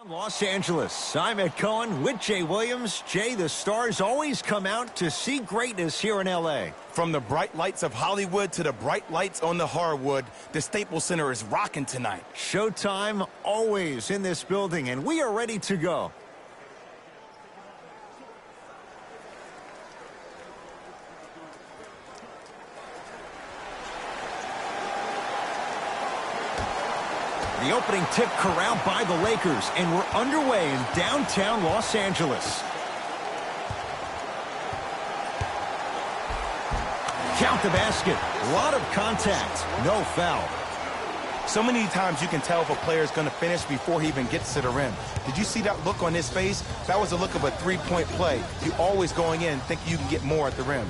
Los Angeles, I'm Ed Cohen with Jay Williams. Jay, the stars always come out to see greatness here in L.A. From the bright lights of Hollywood to the bright lights on the hardwood, the Staples Center is rocking tonight. Showtime always in this building, and we are ready to go. The opening tip corralled by the Lakers, and we're underway in downtown Los Angeles. Count the basket. A lot of contact. No foul. So many times you can tell if a player is going to finish before he even gets to the rim. Did you see that look on his face? That was a look of a three-point play. You're always going in thinking you can get more at the rim.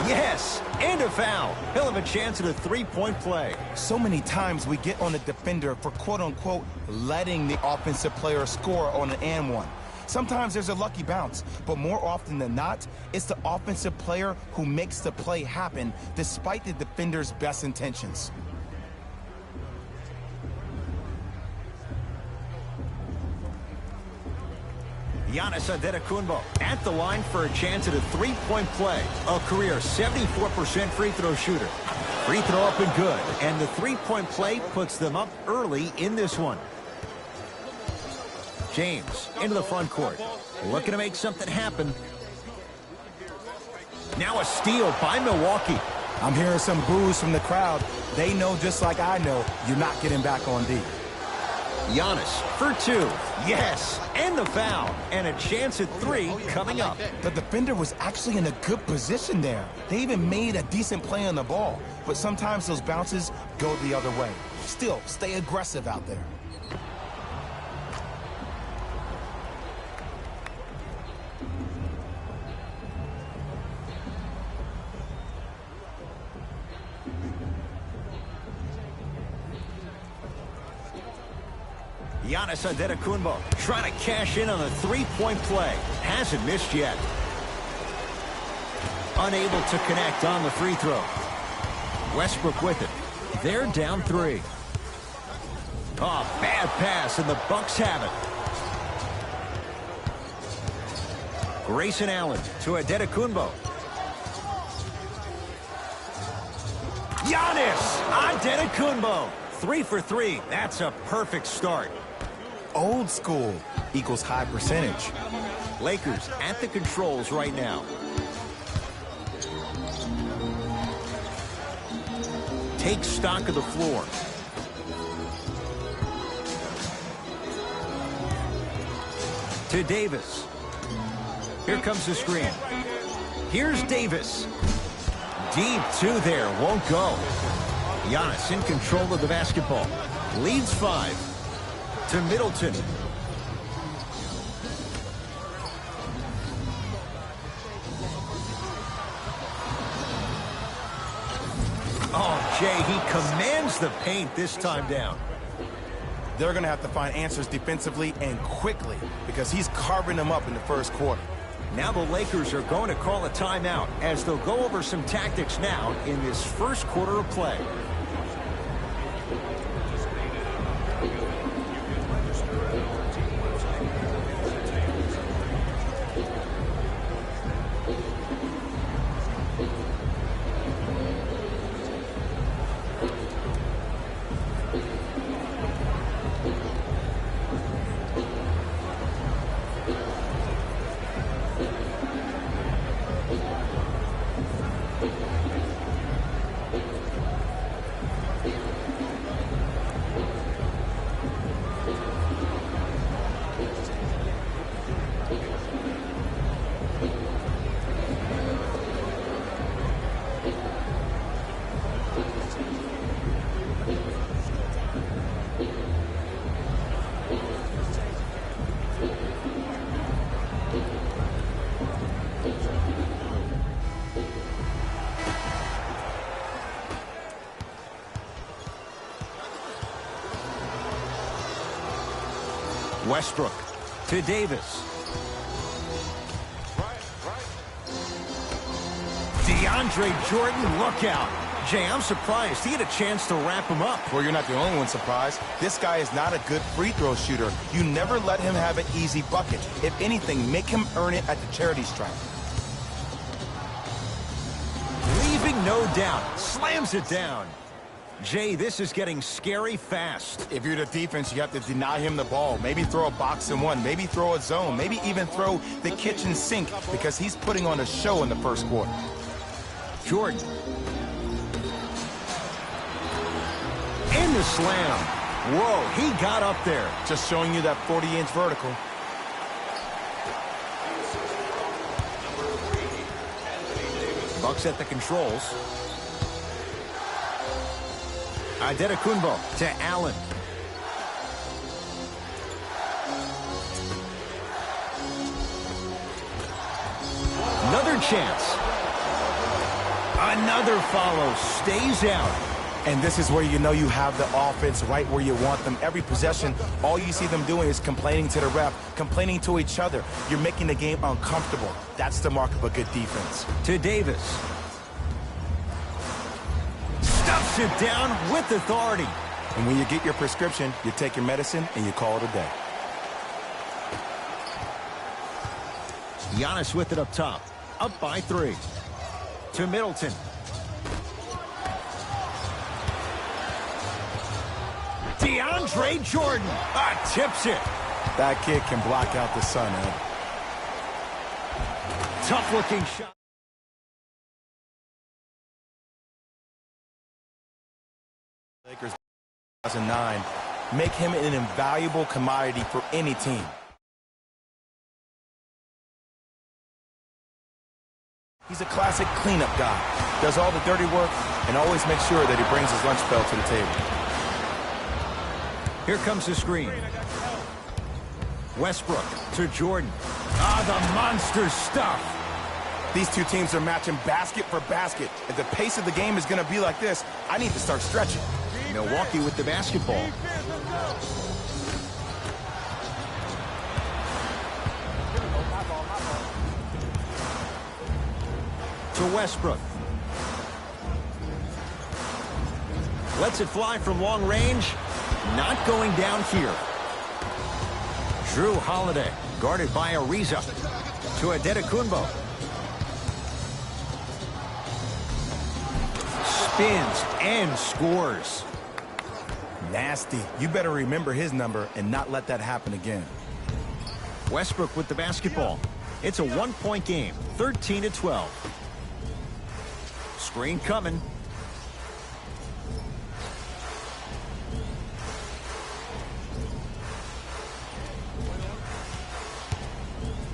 Yes, and a foul. He'll have a chance at a three-point play. So many times we get on the defender for quote-unquote letting the offensive player score on an and one. Sometimes there's a lucky bounce, but more often than not, it's the offensive player who makes the play happen despite the defender's best intentions. Giannis Antetokounmpo at the line for a chance at a three-point play. A career 74% free throw shooter. Free throw up and good. And the three-point play puts them up early in this one. James into the front court. Looking to make something happen. Now a steal by Milwaukee. I'm hearing some boos from the crowd. They know just like I know you're not getting back on D. Giannis for two. Yes, and the foul. And a chance at three coming up. The defender was actually in a good position there. They even made a decent play on the ball. But sometimes those bounces go the other way. Still, stay aggressive out there. Giannis Antetokounmpo trying to cash in on a three-point play. Hasn't missed yet. Unable to connect on the free throw. Westbrook with it. They're down three. Oh, bad pass, and the Bucks have it. Grayson Allen to Antetokounmpo. Giannis Antetokounmpo. 3 for 3. That's a perfect start. Old school equals high percentage. Lakers at the controls right now. Take stock of the floor. To Davis. Here comes the screen. Here's Davis. Deep two there. Won't go. Giannis in control of the basketball. Leads 5. To Middleton. Oh, Jay, he commands the paint this time down. They're going to have to find answers defensively and quickly because he's carving them up in the first quarter. Now the Lakers are going to call a timeout as they'll go over some tactics now in this first quarter of play. Westbrook to Davis. DeAndre Jordan, look out. Jay, I'm surprised he had a chance to wrap him up. Well, you're not the only one surprised. This guy is not a good free throw shooter. You never let him have an easy bucket. If anything, make him earn it at the charity stripe. Leaving no doubt. Slams it down. Jay, this is getting scary fast. If you're the defense, you have to deny him the ball. Maybe throw a box and one. Maybe throw a zone. Maybe even throw the kitchen sink because he's putting on a show in the first quarter. Jordan. And the slam. Whoa, he got up there. Just showing you that 40-inch vertical. Bucks at the controls. Adetokunbo to Allen. Another chance. Another follow. Stays out. And this is where you know you have the offense right where you want them. Every possession, all you see them doing is complaining to the ref, complaining to each other. You're making the game uncomfortable. That's the mark of a good defense. To Davis. Stuffs it down with authority. And when you get your prescription, you take your medicine and you call it a day. Giannis with it up top. Up by 3. To Middleton. DeAndre Jordan tips it. That kid can block out the sun, Ed. Tough-looking shot. Lakers 2009 make him an invaluable commodity for any team. He's a classic cleanup guy. Does all the dirty work and always makes sure that he brings his lunch bell to the table. Here comes the screen. Westbrook to Jordan. The monster stuff. These two teams are matching basket for basket. If the pace of the game is going to be like this, I need to start stretching. Milwaukee with the basketball. To Westbrook. Lets it fly from long range. Not going down here. Drew Holiday, guarded by Ariza. To Adetokunbo. Spins and scores. Nasty. You better remember his number and not let that happen again. Westbrook with the basketball. It's a one-point game, 13-12. Screen coming.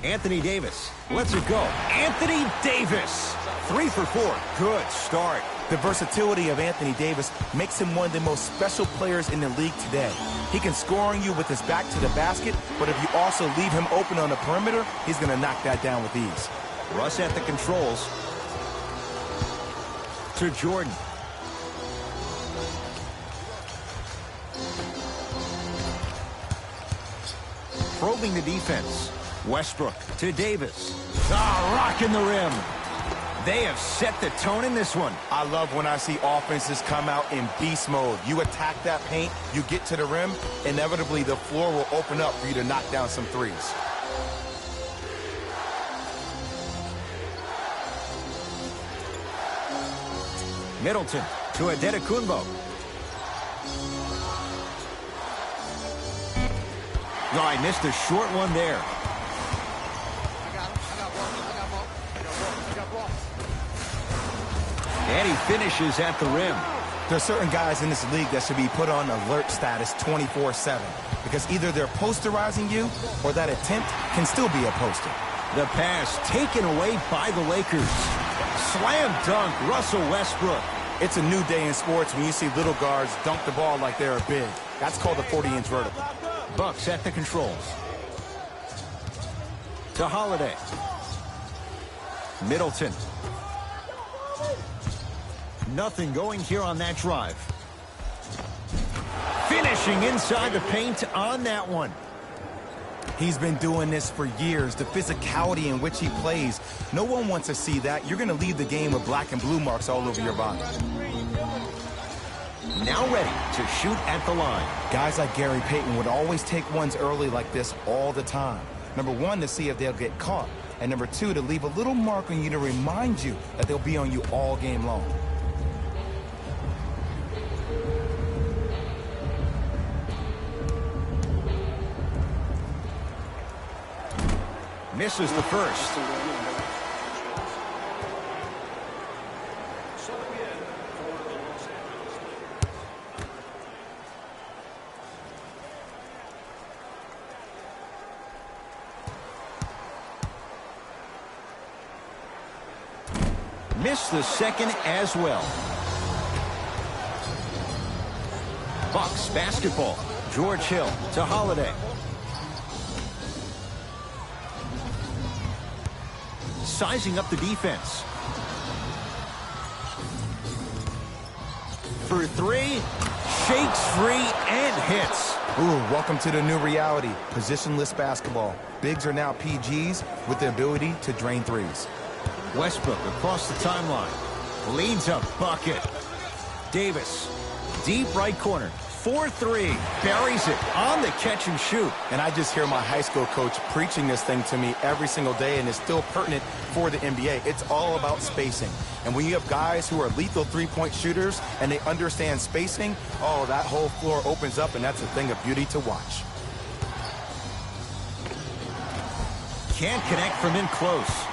Anthony Davis lets it go. Anthony Davis, 3 for 4. Good start. The versatility of Anthony Davis makes him one of the most special players in the league today. He can score on you with his back to the basket, but if you also leave him open on the perimeter, he's going to knock that down with ease. Russ at the controls. To Jordan. Probing the defense. Westbrook to Davis. Rocking the rim. They have set the tone in this one. I love when I see offenses come out in beast mode. You attack that paint, you get to the rim, inevitably the floor will open up for you to knock down some threes. Middleton to Adetokunbo. I missed a short one there. And he finishes at the rim. There are certain guys in this league that should be put on alert status 24/7 because either they're posterizing you or that attempt can still be a poster. The pass taken away by the Lakers. Slam dunk, Russell Westbrook. It's a new day in sports when you see little guards dunk the ball like they're big. That's called a 40-inch vertical. Bucks at the controls. To Holiday. Middleton. Nothing going here on that drive. Finishing inside the paint on that one. He's been doing this for years. The physicality in which he plays. No one wants to see that. You're going to leave the game with black and blue marks all over your body. Now ready to shoot at the line. Guys like Gary Payton would always take ones early like this all the time. Number one, to see if they'll get caught. And number two, to leave a little mark on you to remind you that they'll be on you all game long. Misses the first. Missed the second as well. Bucks basketball. George Hill to Holiday. Sizing up the defense. For three. Shakes free and hits. Ooh, welcome to the new reality. Positionless basketball. Bigs are now PGs with the ability to drain threes. Westbrook across the timeline. Leads a bucket. Davis. Deep right corner. 4-3. Buries it on the catch and shoot. And I just hear my high school coach preaching this thing to me every single day, and it's still pertinent for the NBA. It's all about spacing. And when you have guys who are lethal three-point shooters and they understand spacing, oh, that whole floor opens up, and that's a thing of beauty to watch. Can't connect from in close.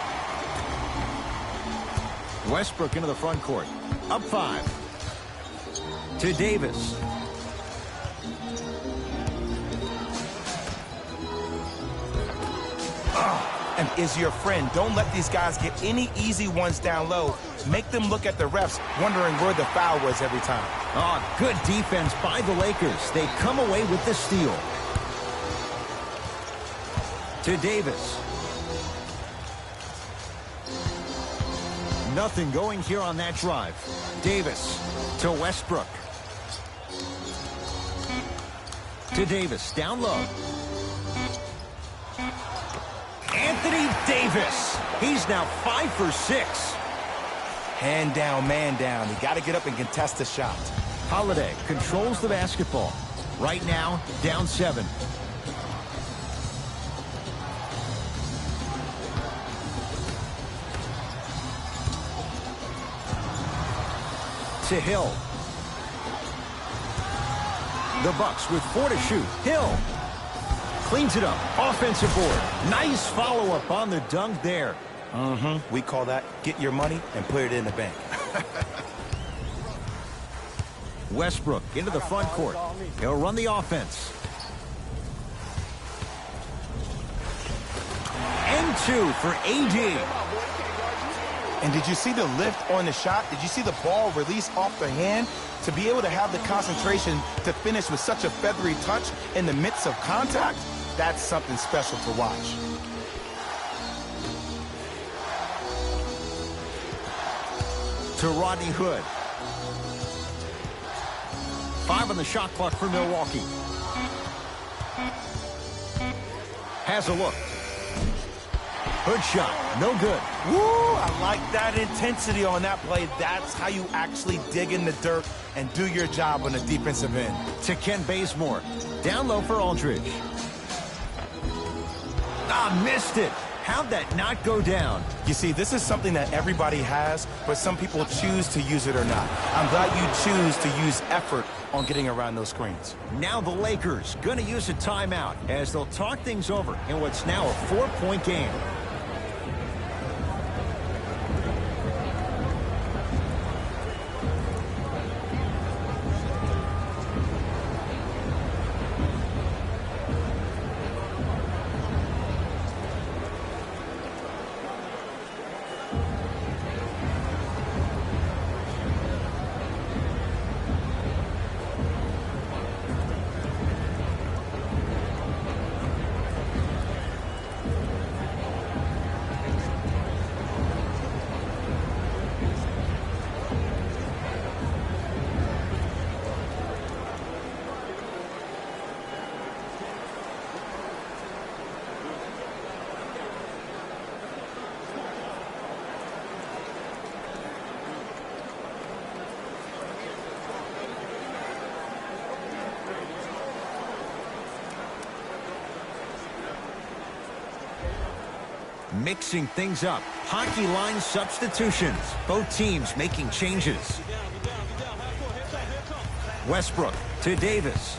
Westbrook into the front court. Up 5. To Davis. And is your friend. Don't let these guys get any easy ones down low. Make them look at the refs, wondering where the foul was every time. Oh, good defense by the Lakers. They come away with the steal. To Davis. Nothing going here on that drive. Davis to Westbrook. To Davis, down low. Anthony Davis. He's now 5 for 6. Hand down, man down. You got to get up and contest the shot. Holiday controls the basketball. Right now, down 7. To Hill. The Bucks with 4 to shoot. Hill cleans it up. Offensive board. Nice follow-up on the dunk there. We call that get your money and put it in the bank. Westbrook into the front court. He'll run the offense. And 2 for AD. And did you see the lift on the shot? Did you see the ball release off the hand? To be able to have the concentration to finish with such a feathery touch in the midst of contact, that's something special to watch. To Rodney Hood. 5 on the shot clock for Milwaukee. Has a look. Hood shot, no good. Woo, I like that intensity on that play. That's how you actually dig in the dirt and do your job on the defensive end. To Ken Bazemore. Down low for Aldridge. Ah, missed it. How'd that not go down? You see, this is something that everybody has, but some people choose to use it or not. I'm glad you choose to use effort on getting around those screens. Now the Lakers going to use a timeout as they'll talk things over in what's now a 4-point game. Mixing things up. Hockey line substitutions. Both teams making changes. Westbrook to Davis.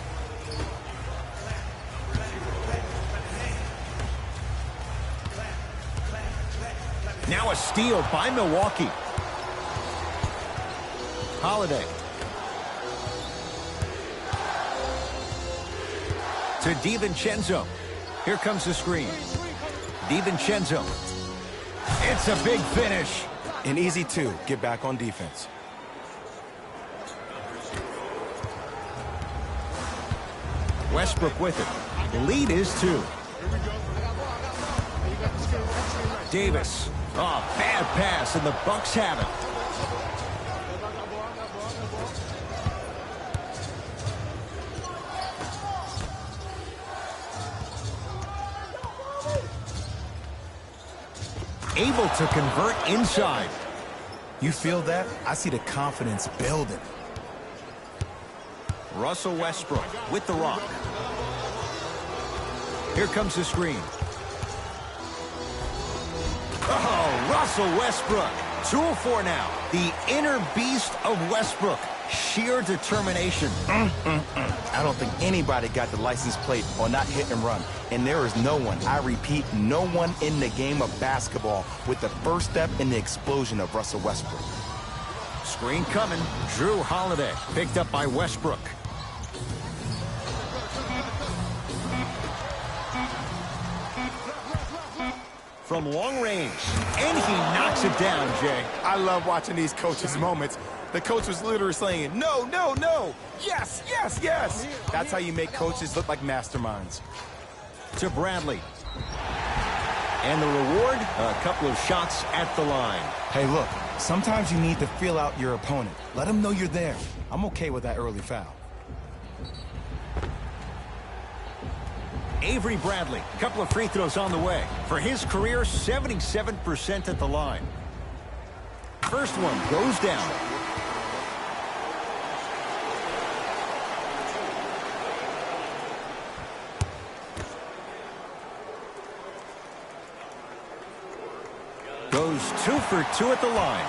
Now a steal by Milwaukee. Holiday. To DiVincenzo. Here comes the screen. DiVincenzo. It's a big finish. An easy two. Get back on defense. Westbrook with it. The lead is 2. Davis. Oh, bad pass, and the Bucks have it. Able to convert inside. You feel that? I see the confidence building. Russell Westbrook with the rock. Here comes the screen. Oh, Russell Westbrook. 2-4 now. The inner beast of Westbrook. Sheer determination. I don't think anybody got the license plate or not hit and run. And there is no one, I repeat, no one in the game of basketball with the first step in the explosion of Russell Westbrook. Screen coming. Drew Holiday picked up by Westbrook. From long range, and he knocks it down, Jay. I love watching these coaches' moments. The coach was literally saying, no, no, no, yes, yes, yes. That's how you make coaches look like masterminds. To Bradley. And the reward, a couple of shots at the line. Hey, look, sometimes you need to feel out your opponent. Let them know you're there. I'm okay with that early foul. Avery Bradley, a couple of free throws on the way. For his career, 77% at the line. First one goes down. Goes 2 for 2 at the line.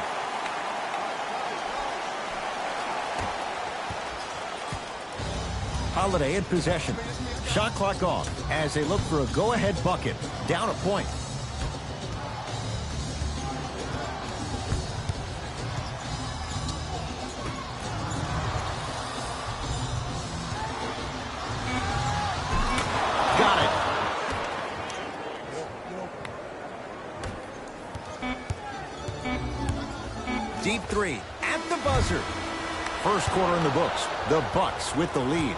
Holiday in possession. Shot clock off as they look for a go-ahead bucket. Down a point. Got it. Deep three at the buzzer. First quarter in the books. The Bucks with the lead.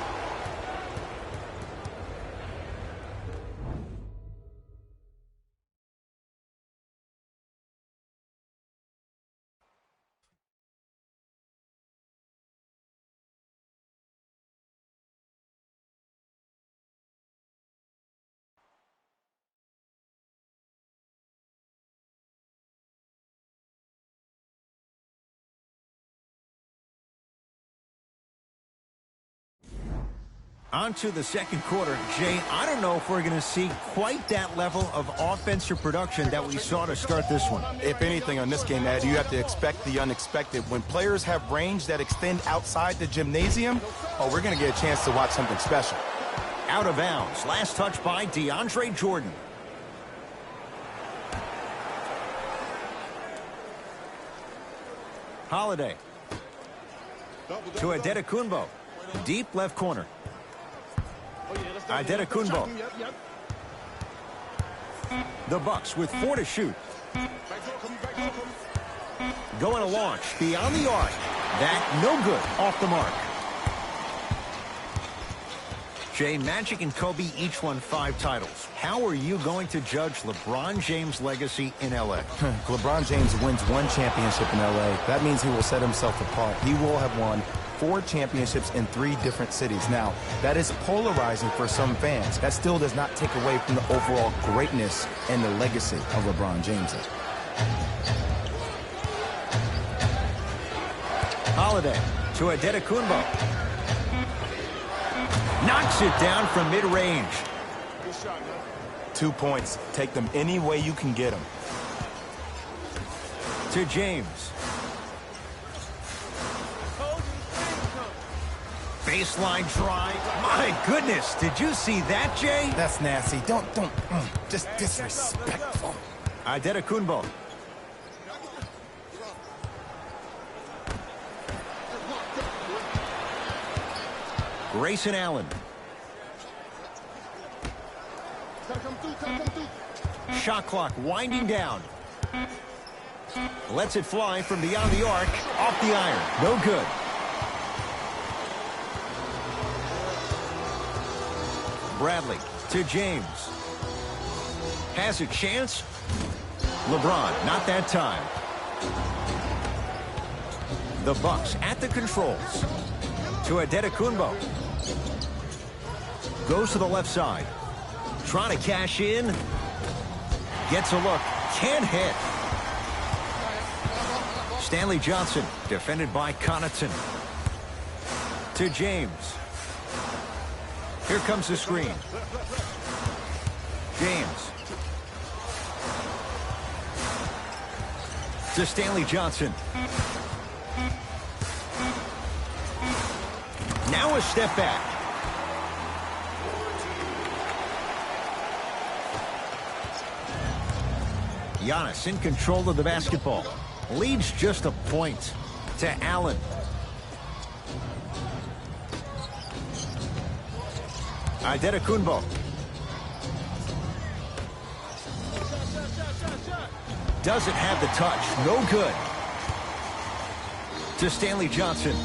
On to the second quarter. Jay, I don't know if we're going to see quite that level of offensive production that we saw to start this one. If anything on this game, Ed, you have to expect the unexpected. When players have range that extend outside the gymnasium, oh, we're going to get a chance to watch something special. Out of bounds. Last touch by DeAndre Jordan. Holiday. To Adetokunbo. Deep left corner. Adetokunbo. The Bucks with 4 to shoot. Going to launch beyond the arc. That no good. Off the mark. Jay, Magic and Kobe each won 5 titles. How are you going to judge LeBron James' legacy in L.A.? LeBron James wins 1 championship in L.A. That means he will set himself apart. He will have won 4 championships in 3 different cities. Now, that is polarizing for some fans. That still does not take away from the overall greatness and the legacy of LeBron James. Holiday to Adetokunbo. Knocks it down from mid-range. 2 points. Take them any way you can get them. To James. Baseline drive. My goodness, did you see that, Jay? That's nasty. Just disrespectful. Antetokounmpo. Grayson Allen. Shot clock winding down. Lets it fly from beyond the arc. Off the iron. No good. Bradley to James. Has a chance. LeBron, not that time. The Bucks at the controls. To Antetokounmpo. Goes to the left side. Trying to cash in. Gets a look. Can't hit. Stanley Johnson, defended by Connaughton. To James. Here comes the screen. James. To Stanley Johnson. Now a step back. Giannis in control of the basketball. Leads just a point to Allen. Antetokounmpo. Doesn't have the touch. No good. To Stanley Johnson.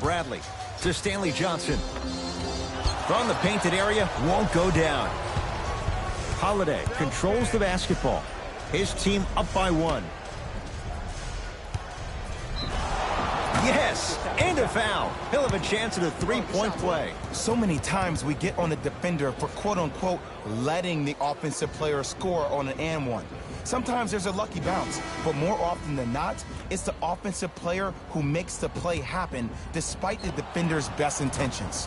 Bradley to Stanley Johnson. From the painted area, won't go down. Holiday controls the basketball. His team up by 1. Yes, and a foul. He'll have a chance at a three-point play. So many times we get on the defender for quote-unquote letting the offensive player score on an and one. Sometimes there's a lucky bounce, but more often than not, it's the offensive player who makes the play happen despite the defender's best intentions.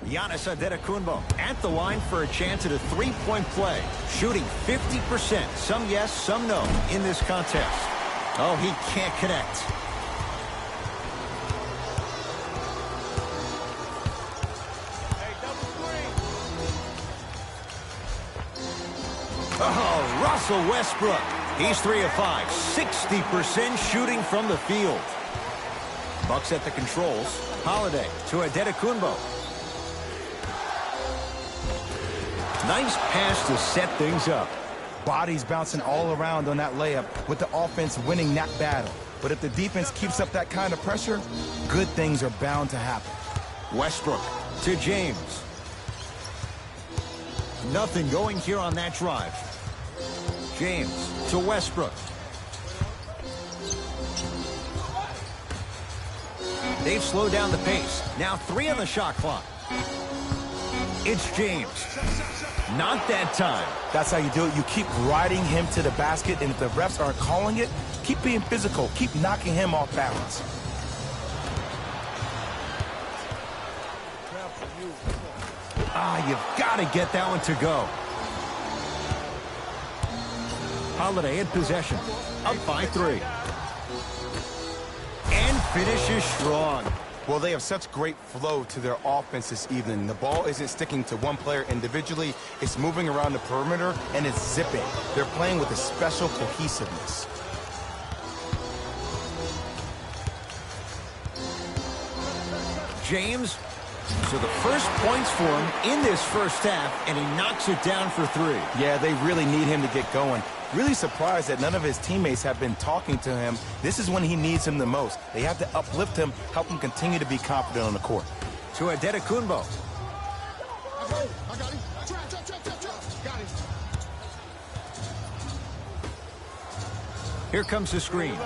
Giannis Antetokounmpo at the line for a chance at a three-point play. Shooting 50%. Some yes, some no in this contest. Oh, he can't connect. Oh, Russell Westbrook. He's 3 of 5. 60% shooting from the field. Bucks at the controls. Holiday to Antetokounmpo. Nice pass to set things up. Bodies bouncing all around on that layup with the offense winning that battle. But if the defense keeps up that kind of pressure, good things are bound to happen. Westbrook to James. Nothing going here on that drive. James to Westbrook. They've slowed down the pace. Now 3 on the shot clock. It's James. Not that time. That's how you do it. You keep riding him to the basket, and if the refs aren't calling it, keep being physical. Keep knocking him off balance. You've got to get that one to go. Holiday in possession. Up by 3. And finishes strong. Well, they have such great flow to their offense this evening. The ball isn't sticking to one player individually. It's moving around the perimeter, and it's zipping. They're playing with a special cohesiveness. James. So the first points for him in this first half, and he knocks it down for 3. Yeah, they really need him to get going. Really surprised that none of his teammates have been talking to him. This is when he needs him the most. They have to uplift him, help him continue to be confident on the court. To Antetokounmpo. Here comes the screen.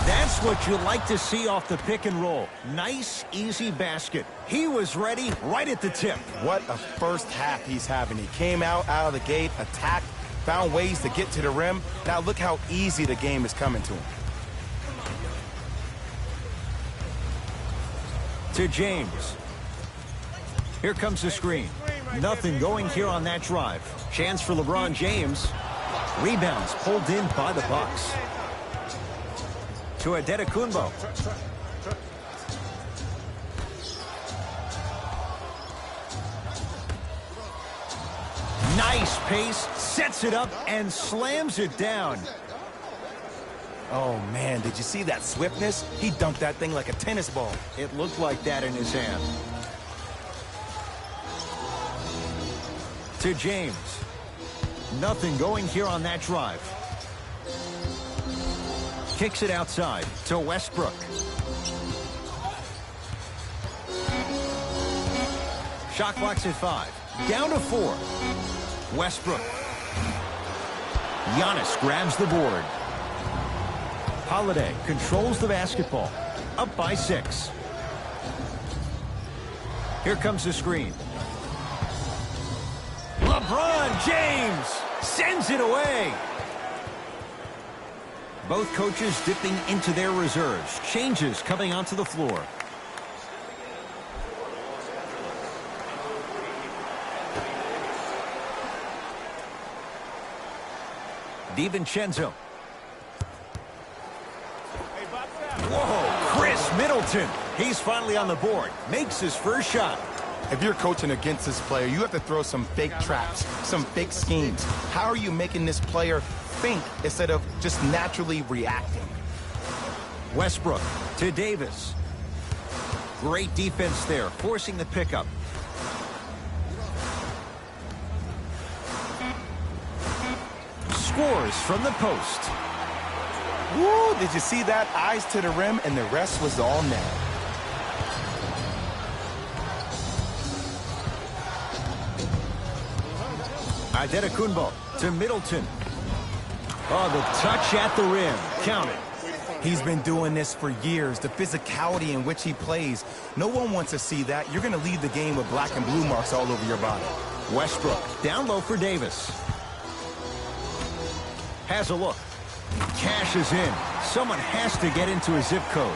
That's what you like to see off the pick and roll. Nice, easy basket. He was ready right at the tip. What a first half he's having. He came out of the gate, attacked, found ways to get to the rim. Now look how easy the game is coming to him. To James. Here comes the screen. Nothing going here on that drive. Chance for LeBron James. Rebounds pulled in by the Bucks. To Adetokunbo. Nice pace, sets it up, and slams it down. Oh, man, did you see that swiftness? He dunked that thing like a tennis ball. It looked like that in his hand. To James. Nothing going here on that drive. Kicks it outside to Westbrook. Shot clock's at 5. Down to 4. Westbrook. Giannis grabs the board. Holiday controls the basketball. Up by 6. Here comes the screen. LeBron James sends it away. Both coaches dipping into their reserves. Changes coming onto the floor. DiVincenzo. Whoa, Chris Middleton. He's finally on the board. Makes his first shot. If you're coaching against this player, you have to throw some fake traps, some fake schemes. How are you making this player think instead of just naturally reacting? Westbrook to Davis. Great defense there, forcing the pickup. Scores from the post. Woo, did you see that? Eyes to the rim, and the rest was all net. Adetokunbo to Middleton. Oh, the touch at the rim. Count it. He's been doing this for years. The physicality in which he plays. No one wants to see that. You're going to leave the game with black and blue marks all over your body. Westbrook down low for Davis. Has a look. Cashes in. Someone has to get into a zip code.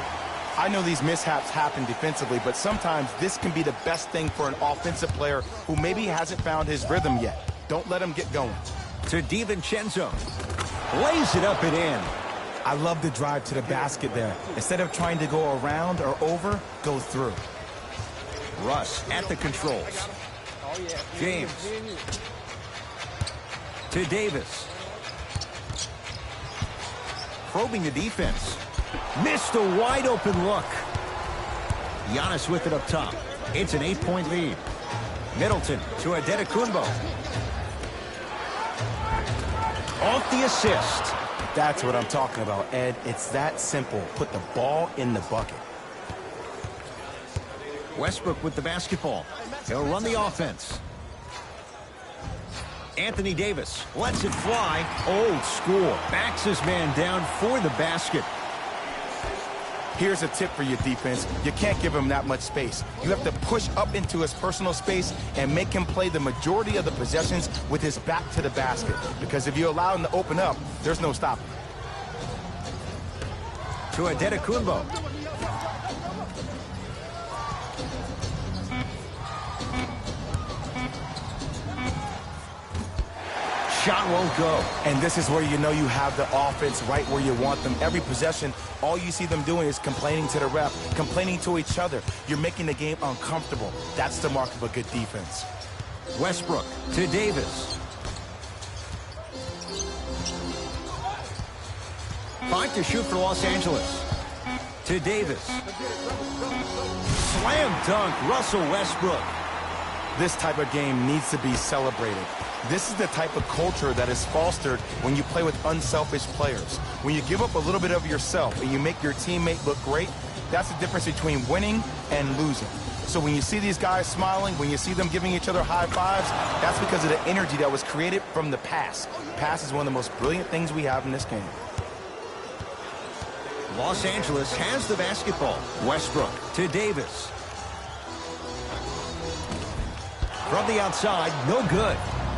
I know these mishaps happen defensively, but sometimes this can be the best thing for an offensive player who maybe hasn't found his rhythm yet. Don't let him get going. To DiVincenzo. Lays it up and in. I love the drive to the basket there. Instead of trying to go around or over, go through. Russ at the controls. James. To Davis. Probing the defense. Missed a wide open look. Giannis with it up top. It's an 8-point lead. Middleton to Adetokunbo. Off the assist. That's what I'm talking about, Ed. It's that simple. Put the ball in the bucket. Westbrook with the basketball. He'll run the offense. Anthony Davis lets it fly. Old school. Backs his man down for the basket. Here's a tip for your defense. You can't give him that much space. You have to push up into his personal space and make him play the majority of the possessions with his back to the basket. Because if you allow him to open up, there's no stopping. To Adetokunbo. Shot won't go. And this is where you know you have the offense right where you want them. Every possession, all you see them doing is complaining to the ref, complaining to each other. You're making the game uncomfortable. That's the mark of a good defense. Westbrook to Davis. 5 to shoot for Los Angeles. To Davis. Slam dunk, Russell Westbrook. This type of game needs to be celebrated. This is the type of culture that is fostered when you play with unselfish players. When you give up a little bit of yourself and you make your teammate look great, that's the difference between winning and losing. So when you see these guys smiling, when you see them giving each other high fives, that's because of the energy that was created from the pass. Pass is one of the most brilliant things we have in this game. Los Angeles has the basketball. Westbrook to Davis. From the outside, no good.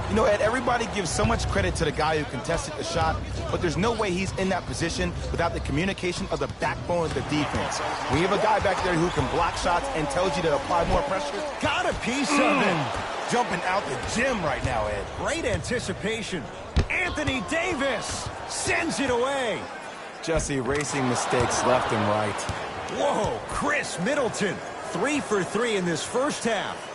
You know, Ed, everybody gives so much credit to the guy who contested the shot, but there's no way he's in that position without the communication of the backbone of the defense. When you have a guy back there who can block shots and tells you to apply more pressure. Got a piece of it. Jumping out the gym right now, Ed. Great anticipation. Anthony Davis sends it away. Just erasing mistakes left and right. Whoa, Chris Middleton. 3 for 3 in this first half.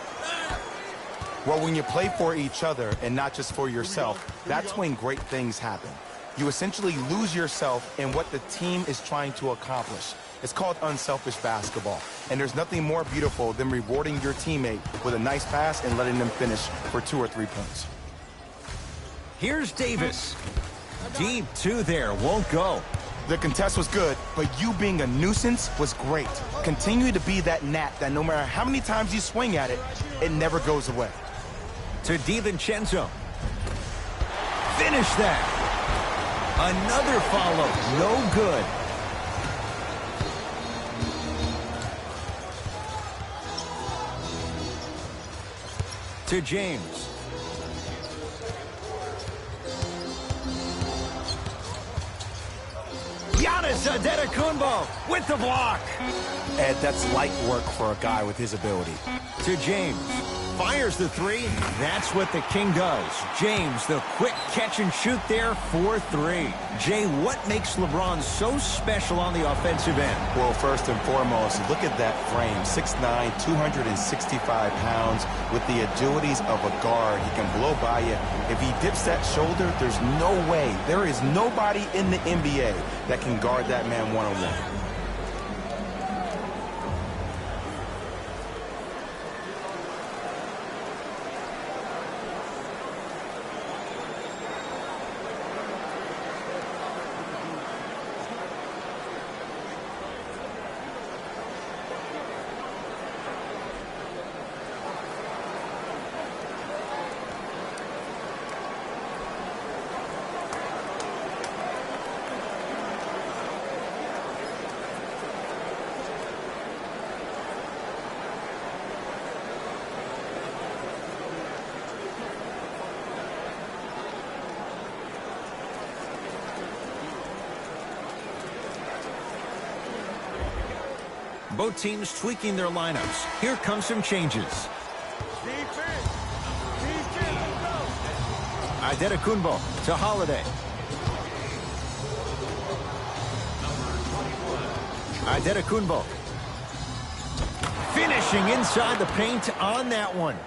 Well, when you play for each other and not just for yourself, that's when great things happen. You essentially lose yourself in what the team is trying to accomplish. It's called unselfish basketball. And there's nothing more beautiful than rewarding your teammate with a nice pass and letting them finish for 2 or 3 points. Here's Davis. Deep two there, won't go. The contest was good, but you being a nuisance was great. Continue to be that gnat that no matter how many times you swing at it, it never goes away. To DiVincenzo. Finish that. Another follow. No good. To James. Giannis Antetokounmpo with the block. Ed, that's light work for a guy with his ability. To James. Fires the three. That's what the King does. James, the quick catch and shoot there for 3. Jay, what makes LeBron so special on the offensive end? Well, first and foremost, look at that frame. 6'9", 265 pounds with the agilities of a guard. He can blow by you. If he dips that shoulder, there's no way. There is nobody in the NBA that can guard that man one-on-one. Both teams tweaking their lineups. Here come some changes. Antetokounmpo to Holiday. Antetokounmpo. Finishing inside the paint on that one.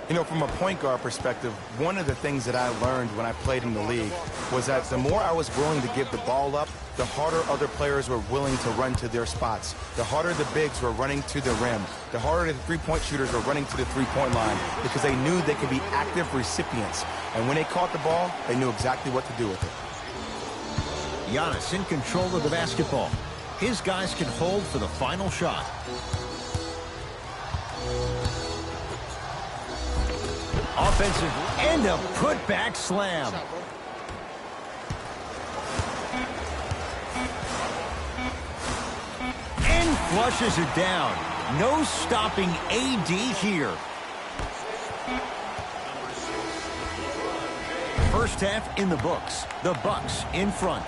You know, from a point guard perspective, one of the things that I learned when I played in the league was that the more I was willing to give the ball up, the harder other players were willing to run to their spots. The harder the bigs were running to the rim. The harder the three-point shooters were running to the three-point line because they knew they could be active recipients. And when they caught the ball, they knew exactly what to do with it. Giannis in control of the basketball. His guys can hold for the final shot. Offensive and a putback slam. And flushes it down. No stopping AD here. First half in the books. The Bucks in front.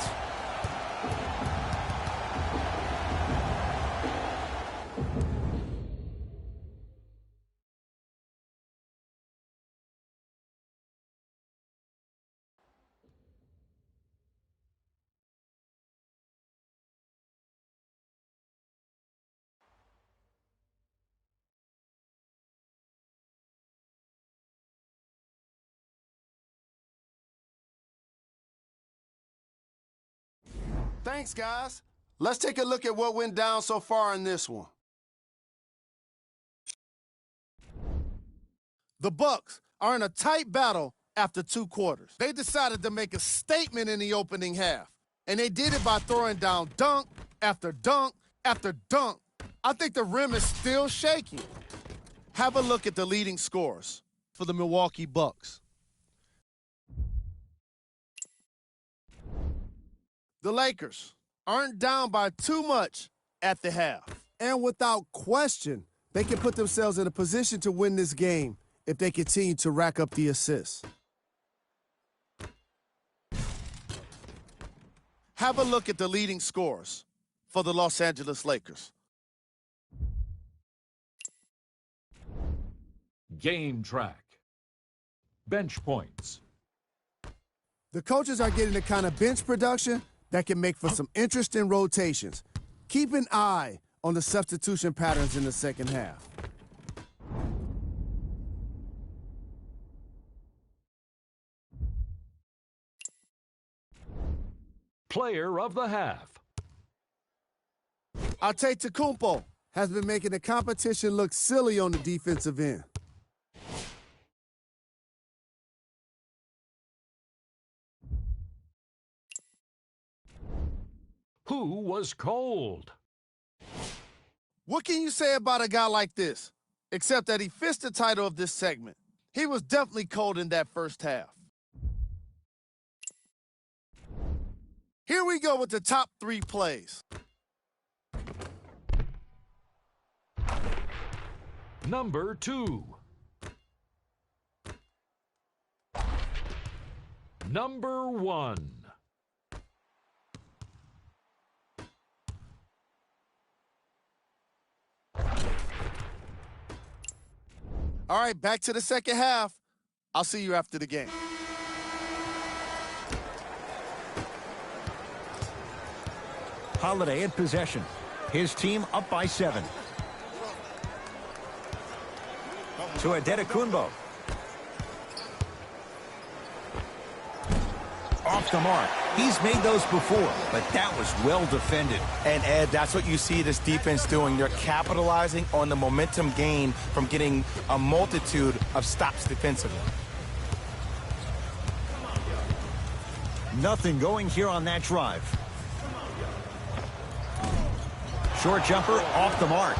Thanks, guys. Let's take a look at what went down so far in this one. The Bucks are in a tight battle after 2 quarters. They decided to make a statement in the opening half, and they did it by throwing down dunk after dunk after dunk. I think the rim is still shaking. Have a look at the leading scorers for the Milwaukee Bucks. The Lakers, aren't down by too much at the half. And without question, they can put themselves in a position to win this game if they continue to rack up the assists. Have a look at the leading scorers for the Los Angeles Lakers. Game track. Bench points. The coaches are getting the kind of bench production that can make for some interesting rotations. Keep an eye on the substitution patterns in the second half. Player of the half. Tatum has been making the competition look silly on the defensive end. Who was cold? What can you say about a guy like this? Except that he fits the title of this segment. He was definitely cold in that first half. Here we go with the top 3 plays. Number 2. Number 1. All right, back to the second half. I'll see you after the game. Holiday in possession. His team up by 7. To Antetokounmpo. Off the mark. He's made those before, but that was well defended. And, Ed, that's what you see this defense doing. They're capitalizing on the momentum gain from getting a multitude of stops defensively. Nothing going here on that drive. Short jumper off the mark.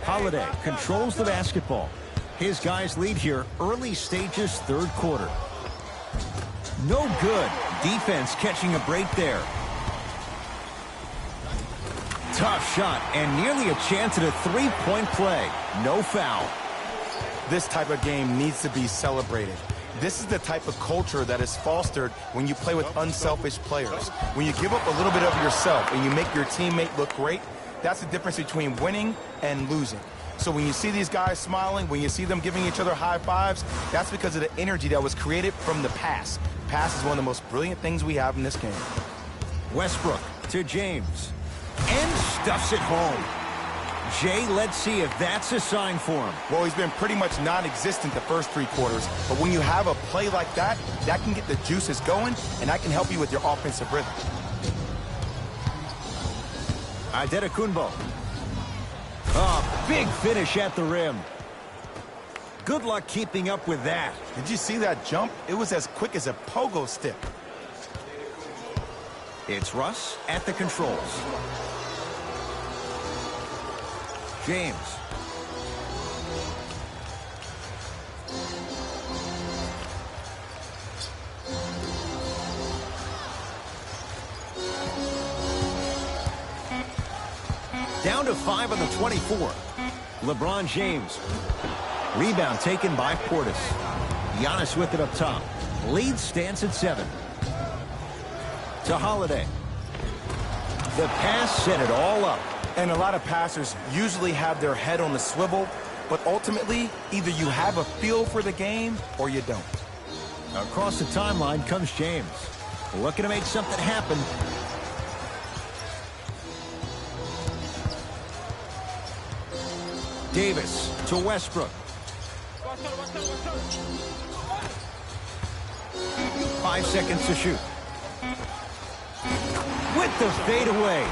Holiday controls the basketball. His guys lead here early stages, third quarter. No good. Defense catching a break there. Tough shot and nearly a chance at a three-point play. No foul. This type of game needs to be celebrated. This is the type of culture that is fostered when you play with unselfish players. When you give up a little bit of yourself and you make your teammate look great, that's the difference between winning and losing. So when you see these guys smiling, when you see them giving each other high fives, that's because of the energy that was created from the pass. Pass is one of the most brilliant things we have in this game. Westbrook to James. And stuffs it home. Jay, let's see if that's a sign for him. Well, he's been pretty much non-existent the first 3 quarters, but when you have a play like that, that can get the juices going, and that can help you with your offensive rhythm. Antetokounmpo. Oh, big finish at the rim. Good luck keeping up with that. Did you see that jump? It was as quick as a pogo stick. It's Russ at the controls. James. Down to 5 on the 24. LeBron James. Rebound taken by Portis. Giannis with it up top. Lead stands at 7. To Holiday. The pass set it all up. And a lot of passers usually have their head on the swivel, but ultimately, either you have a feel for the game or you don't. Across the timeline comes James. Looking to make something happen. Davis to Westbrook. 5 seconds to shoot. With the fadeaway.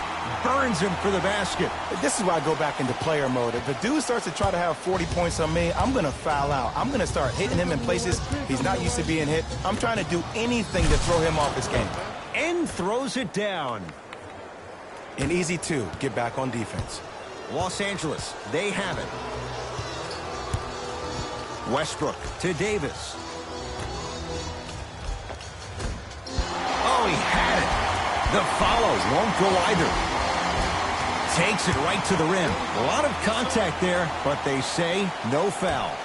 Burns him for the basket. This is why I go back into player mode. If a dude starts to try to have 40 points on me, I'm going to foul out. I'm going to start hitting him in places he's not used to being hit. I'm trying to do anything to throw him off his game. And throws it down. And easy, too. Get back on defense. Los Angeles, they have it. Westbrook to Davis. Oh, he had The follow won't go either. Takes it right to the rim. A lot of contact there, but they say no foul.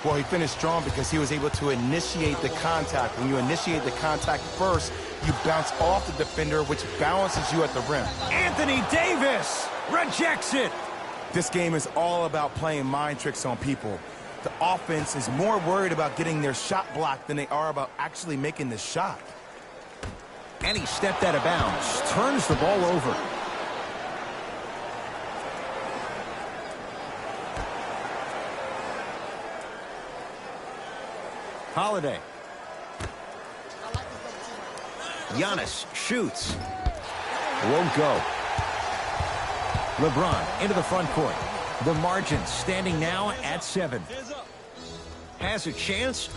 Well, he finished strong because he was able to initiate the contact. When you initiate the contact first, you bounce off the defender, which balances you at the rim. Anthony Davis rejects it. This game is all about playing mind tricks on people. The offense is more worried about getting their shot blocked than they are about actually making the shot. And he stepped out of bounds, turns the ball over. Holiday. Giannis shoots. Won't go. LeBron into the front court. The margin standing now at 7. Has a chance.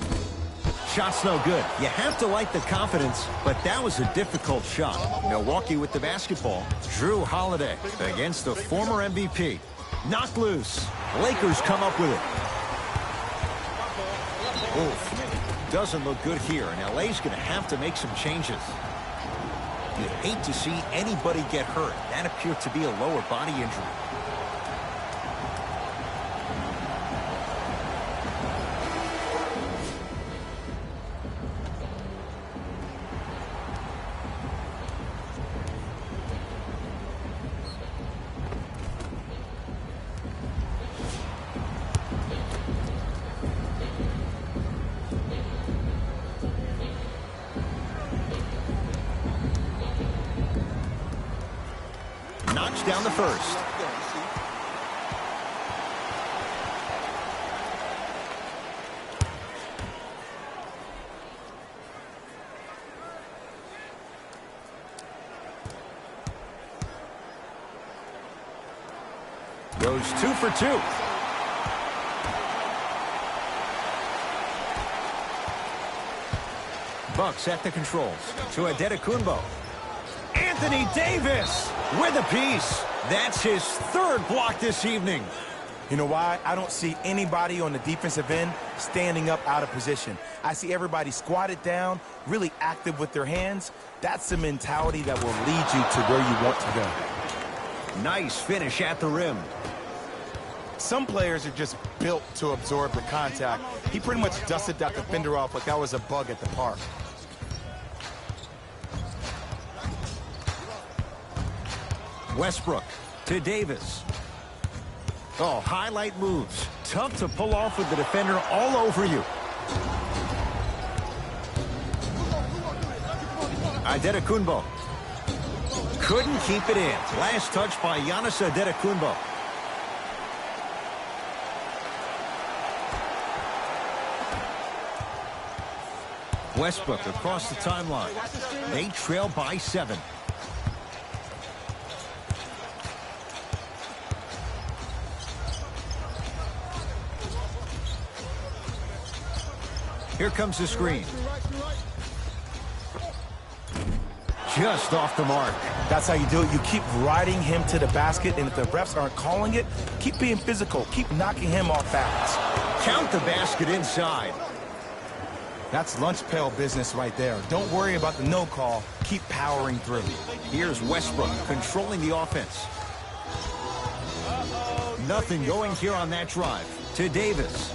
Shot's no good. You have to like the confidence, but that was a difficult shot. Milwaukee with the basketball. Drew Holiday against the former MVP. Knocked loose. Lakers come up with it. Oof. Doesn't look good here, and LA's going to have to make some changes. You hate to see anybody get hurt. That appeared to be a lower body injury. Knocks down the first. Goes 2 for 2. Bucks at the controls. To Antetokounmpo. Anthony Davis with a piece. That's his 3rd block this evening. You know why? I don't see anybody on the defensive end standing up out of position. I see everybody squatted down, really active with their hands. That's the mentality that will lead you to where you want to go. Nice finish at the rim. Some players are just built to absorb the contact. He pretty much dusted that defender off like that was a bug at the park. Westbrook to Davis. Oh, highlight moves. Tough to pull off with the defender all over you. Antetokounmpo. Couldn't keep it in. Last touch by Giannis Antetokounmpo. Westbrook across the timeline. They trail by 7. Here comes the screen. Just off the mark. That's how you do it. You keep riding him to the basket, and if the refs aren't calling it, keep being physical. Keep knocking him off balance. Count the basket inside. That's lunch pail business right there. Don't worry about the no call. Keep powering through. Here's Westbrook controlling the offense. Nothing going here on that drive. To Davis.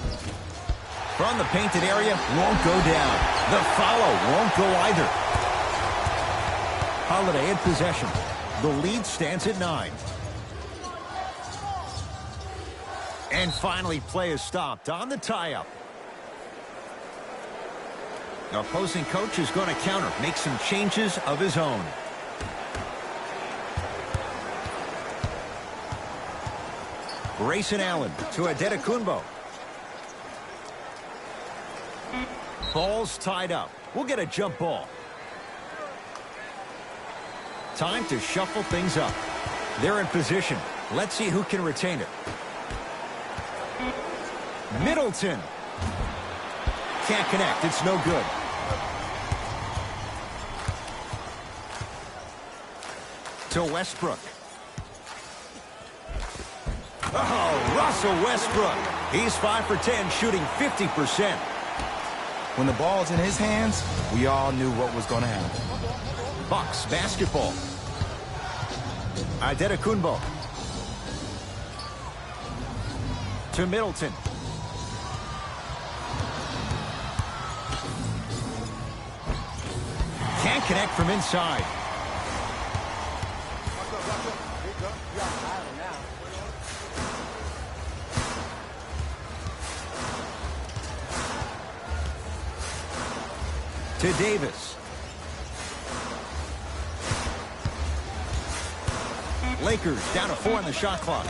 From the painted area, won't go down. The follow won't go either. Holiday in possession. The lead stands at 9. And finally, play is stopped on the tie-up. The opposing coach is going to counter, make some changes of his own. Grayson Allen to Antetokounmpo. Ball's tied up. We'll get a jump ball. Time to shuffle things up. They're in position. Let's see who can retain it. Middleton. Can't connect. It's no good. To Westbrook. Oh, Russell Westbrook. He's 5 for 10, shooting 50%. When the ball's in his hands, we all knew what was going to happen. Bucks basketball. Antetokounmpo. To Middleton. Can't connect from inside. To Davis. Lakers down to 4 on the shot clock.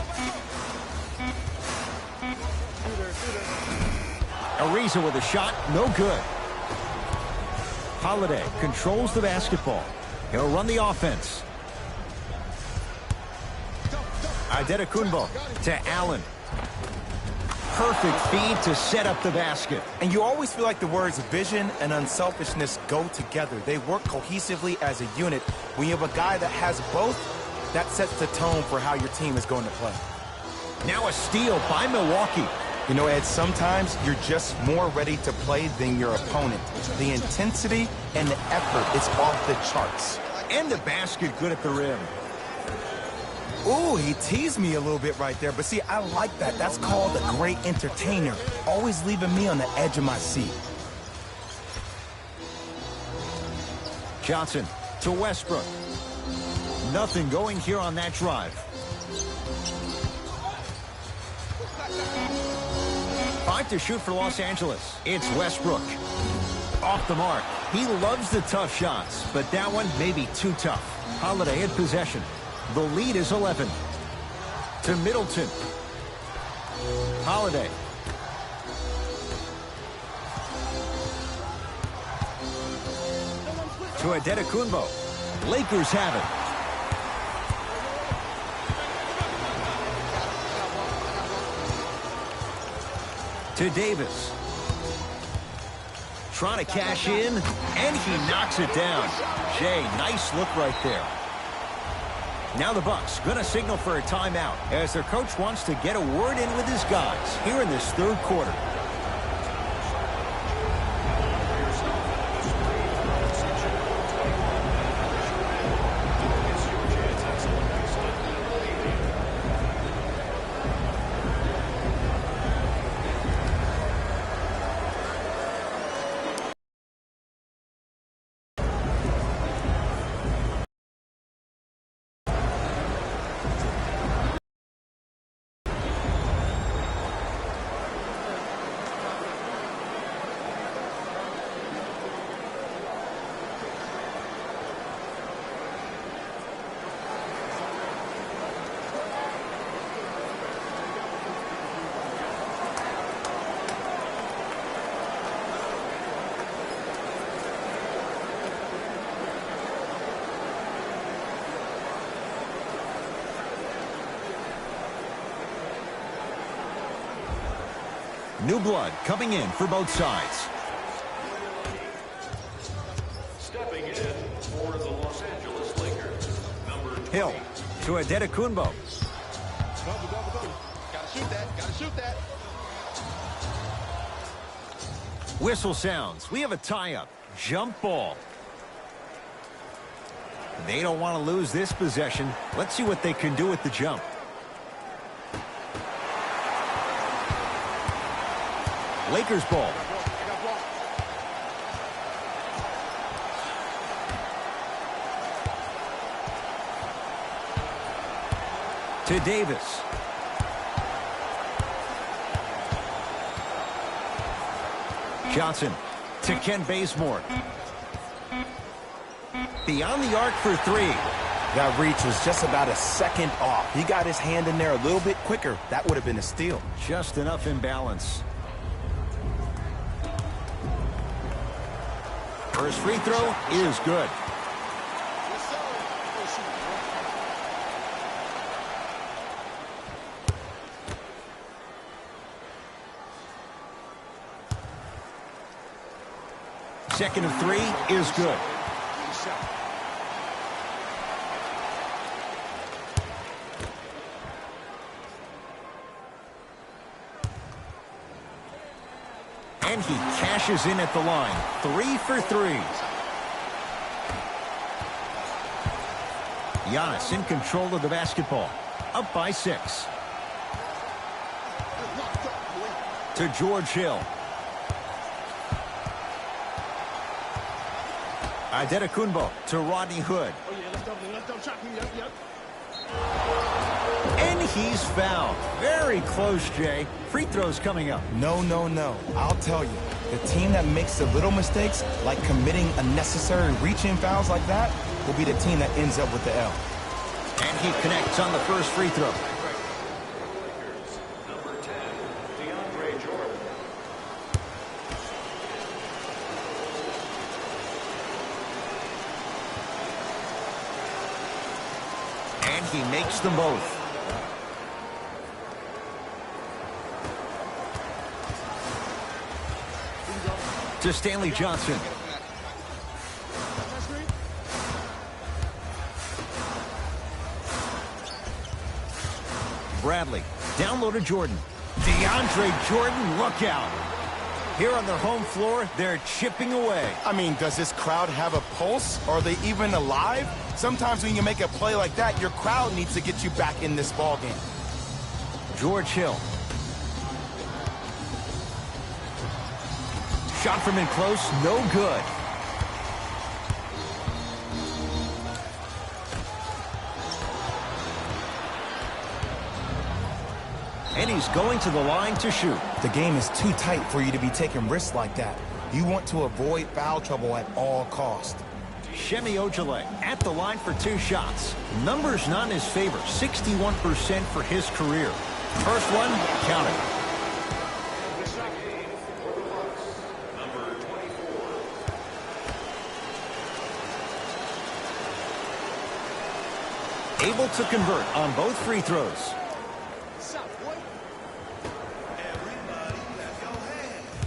Ariza with a shot, no good. Holiday controls the basketball. He'll run the offense. Antetokounmpo to Allen. Perfect feed to set up the basket. And you always feel like the words vision and unselfishness go together. They work cohesively as a unit. When you have a guy that has both, that sets the tone for how your team is going to play. Now a steal by Milwaukee. You know, Ed, sometimes you're just more ready to play than your opponent. The intensity and the effort is off the charts. And the basket good at the rim. Ooh, he teased me a little bit right there. But see, I like that. That's called a great entertainer. Always leaving me on the edge of my seat. Johnson to Westbrook. Nothing going here on that drive. 5 to shoot for Los Angeles. It's Westbrook. Off the mark. He loves the tough shots, but that one may be too tough. Holiday in possession. The lead is 11. To Middleton. Holiday. To Antetokounmpo. Lakers have it. To Davis. Trying to cash in, and he knocks it down. Jay, nice look right there. Now the Bucks going to signal for a timeout as their coach wants to get a word in with his guys here in this third quarter. New blood coming in for both sides. Stepping in for the Los Angeles Lakers, number 20. Hill to Antetokounmpo. Gotta shoot that. Gotta shoot that. Whistle sounds. We have a tie-up. Jump ball. They don't want to lose this possession. Let's see what they can do with the jump. Lakers ball. To Davis. Johnson to Ken Bazemore. Beyond the arc for three. That reach was just about a second off. He got his hand in there a little bit quicker. That would have been a steal. Just enough imbalance. First free throw is good. Second of three is good. And he cashes in at the line. 3 for 3. Giannis in control of the basketball. Up by 6. To George Hill. Adetokunbo to Rodney Hood. And he's fouled. Very close, Jay. Free throws coming up. No, no, no. I'll tell you. The team that makes the little mistakes, like committing unnecessary reach-in fouls like that, will be the team that ends up with the L. And he connects on the first free throw. Number 10, Jordan. And he makes them both. To Stanley Johnson. Bradley, down low to Jordan. DeAndre Jordan, look out. Here on their home floor, they're chipping away. I mean, does this crowd have a pulse? Are they even alive? Sometimes when you make a play like that, your crowd needs to get you back in this ball game. George Hill. Shot from in close, no good. And he's going to the line to shoot. The game is too tight for you to be taking risks like that. You want to avoid foul trouble at all costs. Shemi Ojale at the line for 2 shots. Numbers not in his favor, 61% for his career. First one, counted. Able to convert on both free throws.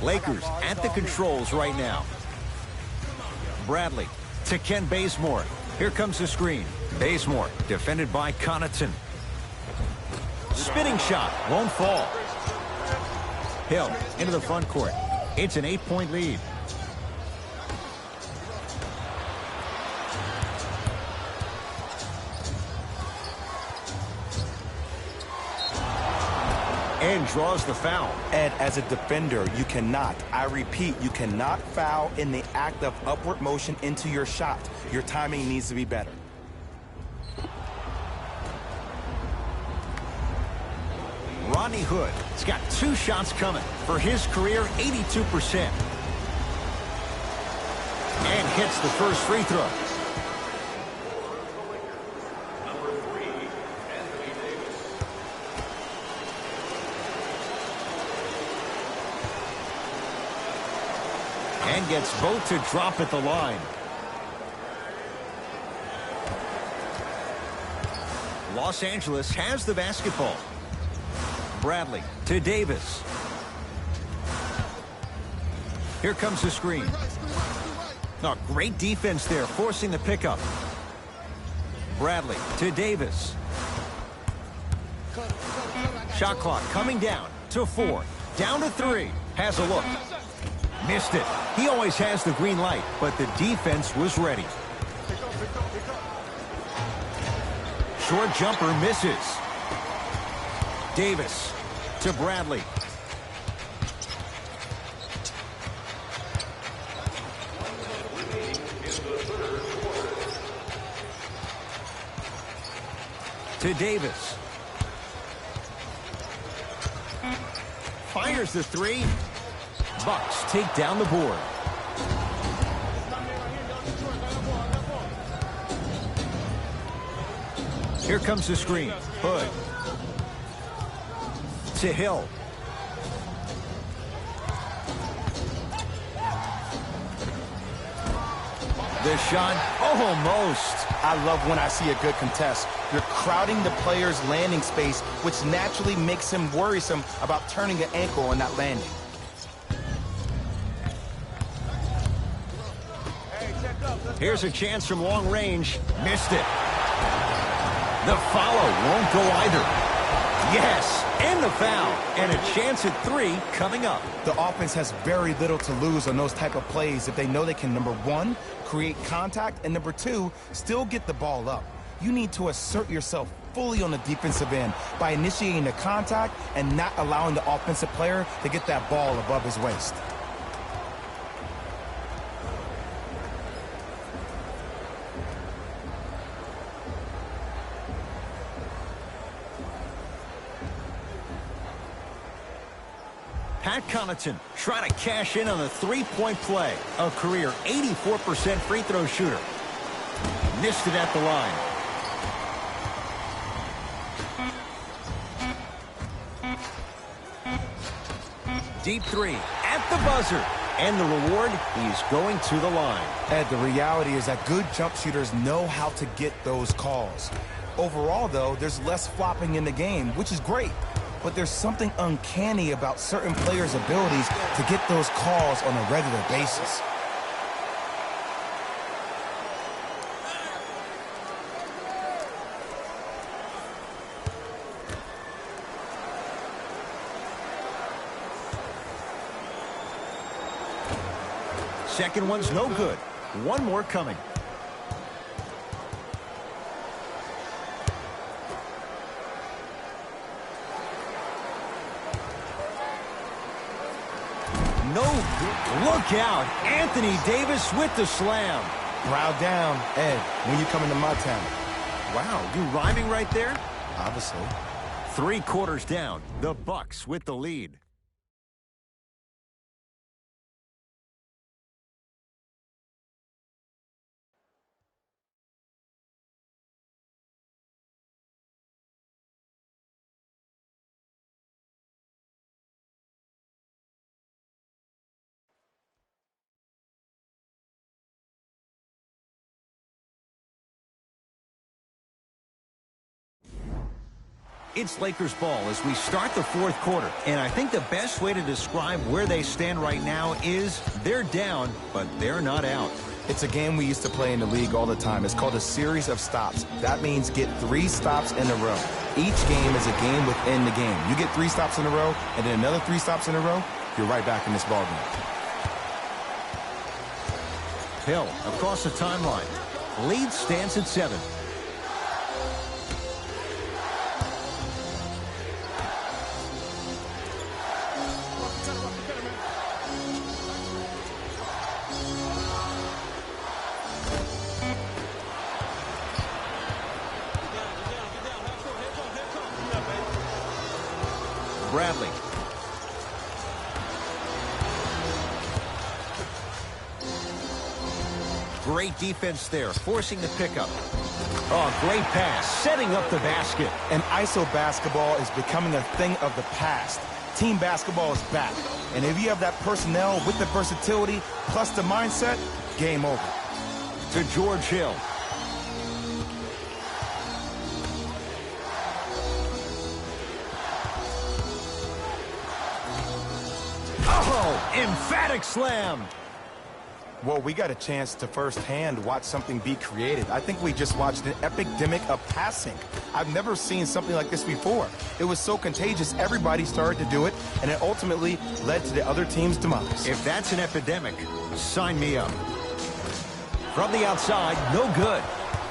Lakers at the controls right now. Bradley to Ken Bazemore. Here comes the screen. Bazemore defended by Connaughton. Spinning shot won't fall. Hill into the front court. It's an 8-point lead. And draws the foul. Ed, as a defender, you cannot, I repeat, you cannot foul in the act of upward motion into your shot. Your timing needs to be better. Rodney Hood has got 2 shots coming. For his career, 82%. And hits the first free throw. And gets both to drop at the line. Los Angeles has the basketball. Bradley to Davis. Here comes the screen. Oh, great defense there, forcing the pickup. Bradley to Davis. Shot clock coming down to 4. Down to 3. Has a look. Missed it. He always has the green light, but the defense was ready. Short jumper misses. Davis to Bradley. To Davis. Fires the 3. Bucks take down the board. Here comes the screen. Hood. To Hill. The shot, almost. I love when I see a good contest. You're crowding the player's landing space, which naturally makes him worrisome about turning an ankle on that landing. Here's a chance from long range. Missed it. The follow won't go either. Yes, and the foul. And a chance at 3 coming up. The offense has very little to lose on those type of plays if they know they can, number 1, create contact, and number 2, still get the ball up. you need to assert yourself fully on the defensive end by initiating the contact and not allowing the offensive player to get that ball above his waist. Pat Connaughton trying to cash in on a three-point play. A career 84% free throw shooter. Missed it at the line. Deep three at the buzzer. And the reward, he's going to the line. Ed, the reality is that good jump shooters know how to get those calls. Overall, though, there's less flopping in the game, which is great. But there's something uncanny about certain players' abilities to get those calls on a regular basis. Second one's no good. One more coming. No good. Look out. Anthony Davis with the slam. Brow down, Ed, when you come into my town. Wow, you rhyming right there? Obviously. 3 quarters down. The Bucks with the lead. It's Lakers ball as we start the 4th quarter. And I think the best way to describe where they stand right now is they're down, but they're not out. It's a game we used to play in the league all the time. It's called a series of stops. That means get 3 stops in a row. Each game is a game within the game. You get 3 stops in a row, and then another 3 stops in a row, you're right back in this ball game. Hill across the timeline. Lead stands at 7. Bradley. Great defense there, forcing the pickup. Oh, great pass, setting up the basket. And ISO basketball is becoming a thing of the past. Team basketball is back. And if you have that personnel with the versatility plus the mindset, game over. To George Hill. Oh, emphatic slam. Well, we got a chance to firsthand watch something be created. I think we just watched an epidemic of passing. I've never seen something like this before. It was so contagious, everybody started to do it, and it ultimately led to the other team's demise. If that's an epidemic, sign me up. From the outside, no good.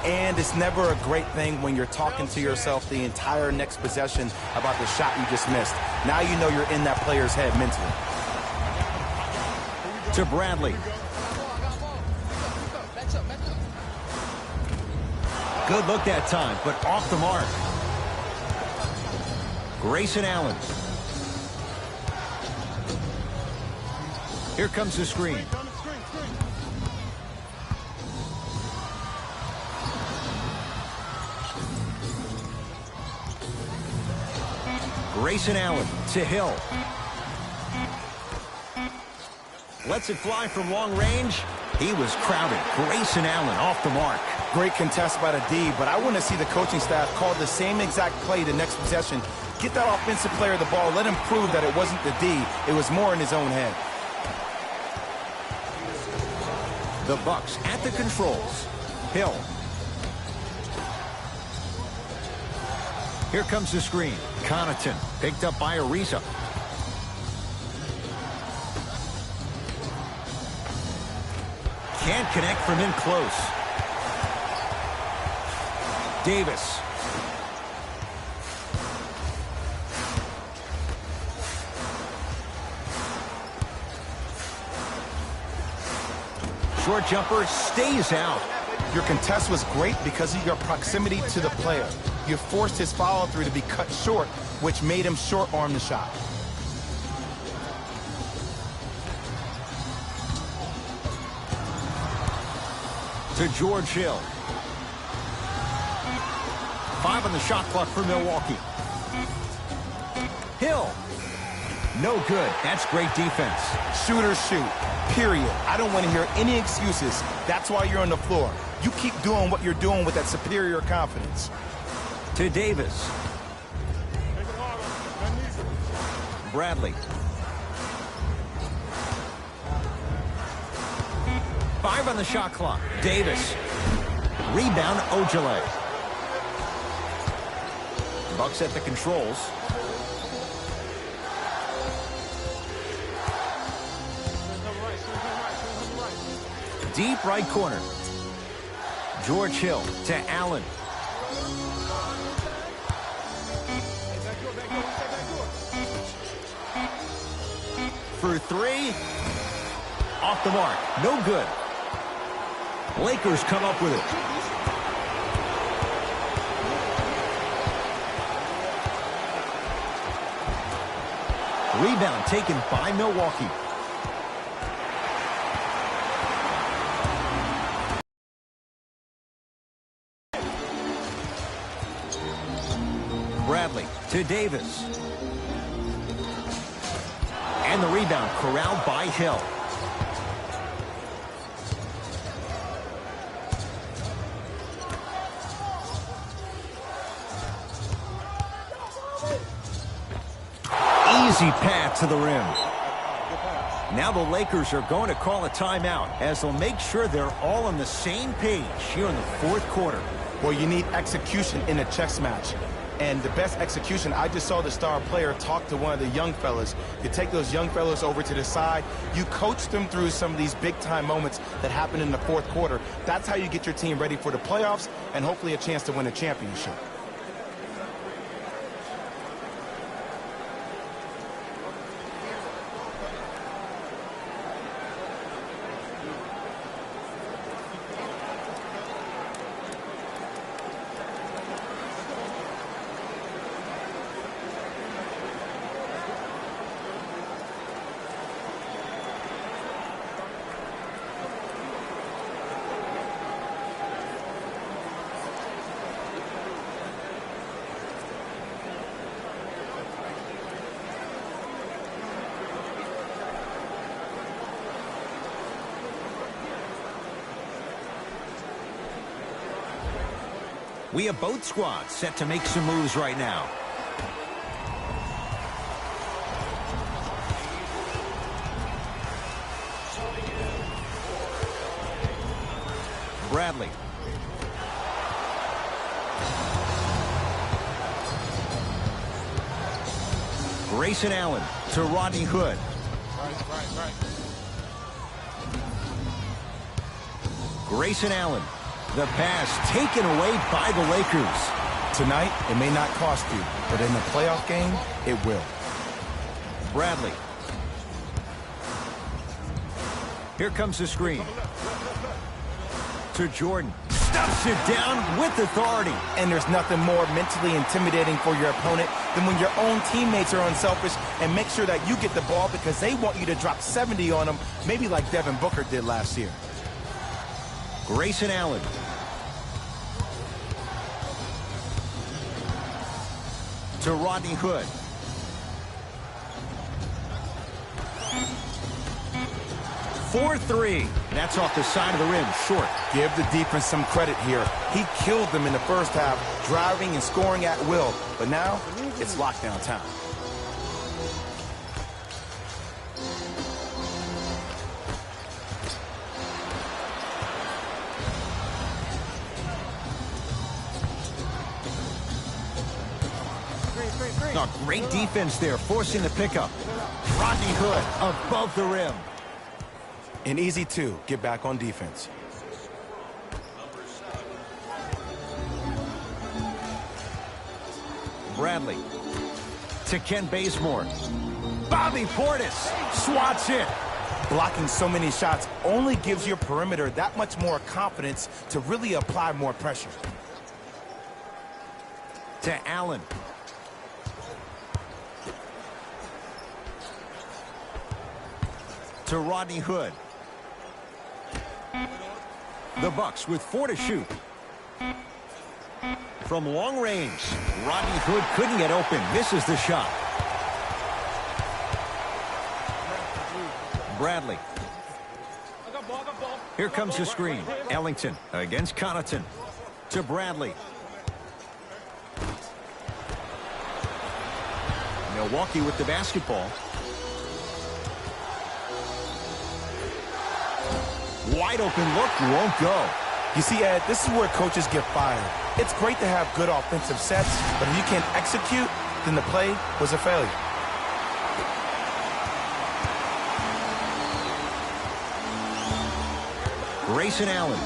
And it's never a great thing when you're talking to yourself the entire next possession about the shot you just missed. Now you know you're in that player's head mentally. To Bradley. Good look that time, but off the mark. Grayson Allen. Here comes the screen. Grayson Allen to Hill. Lets it fly from long range. He was crowded. Grayson Allen off the mark. Great contest by the D, but I want to see the coaching staff call the same exact play the next possession. Get that offensive player the ball. Let him prove that it wasn't the D. It was more in his own head. The Bucks at the controls. Hill. Here comes the screen. Connaughton picked up by Ariza. Can't connect from in close. Davis. Short jumper stays out. Your contest was great because of your proximity to the player. You forced his follow-through to be cut short, which made him short-arm the shot. To George Hill. 5 on the shot clock for Milwaukee. Hill. No good. That's great defense. Shooters shoot, period. I don't want to hear any excuses. That's why you're on the floor. You keep doing what you're doing with that superior confidence. To Davis. Bradley. 5 on the shot clock. Davis. Rebound, Ojale. Bucks at the controls. Deep right corner. George Hill to Allen. For 3. Off the mark. No good. Lakers come up with it. Rebound taken by Milwaukee. Bradley to Davis. And the rebound corralled by Hill. Easy path to the rim. Now the Lakers are going to call a timeout as they'll make sure they're all on the same page here in the fourth quarter. Well, you need execution in a chess match. And the best execution, I just saw the star player talk to one of the young fellas. You take those young fellas over to the side. You coach them through some of these big-time moments that happen in the fourth quarter. That's how you get your team ready for the playoffs and hopefully a chance to win a championship. We have both squads set to make some moves right now. Bradley. Grayson Allen to Rodney Hood. Grayson Allen. The pass taken away by the Lakers. Tonight, it may not cost you, but in the playoff game, it will. Bradley. Here comes the screen. To Jordan. Stuffs it down with authority. And there's nothing more mentally intimidating for your opponent than when your own teammates are unselfish and make sure that you get the ball because they want you to drop 70 on them, maybe like Devin Booker did last year. Grayson Allen. To Rodney Hood. For 3. That's off the side of the rim, short. Give the defense some credit here. He killed them in the first half, driving and scoring at will. But now, it's lockdown time. Oh, great defense there, forcing the pickup. Rodney Hood above the rim. An easy 2. Get back on defense. Bradley. To Ken Bazemore. Bobby Portis swats it. Blocking so many shots only gives your perimeter that much more confidence to really apply more pressure. To Allen. To Rodney Hood. The Bucks with 4 to shoot. From long range, Rodney Hood couldn't get open. Misses the shot. Bradley. Here comes the screen. Ellington against Connaughton. To Bradley. Milwaukee with the basketball. Wide open look, won't go. You see, Ed, this is where coaches get fired. It's great to have good offensive sets, but if you can't execute, then the play was a failure. Grayson Allen.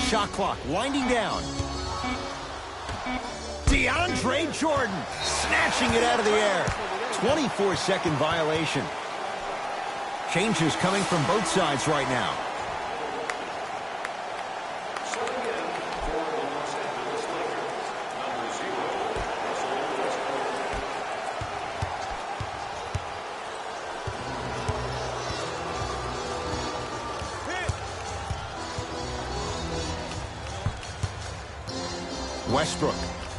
Shot clock winding down. DeAndre Jordan snatching it out of the air. 24-second violation. Changes coming from both sides right now. Westbrook.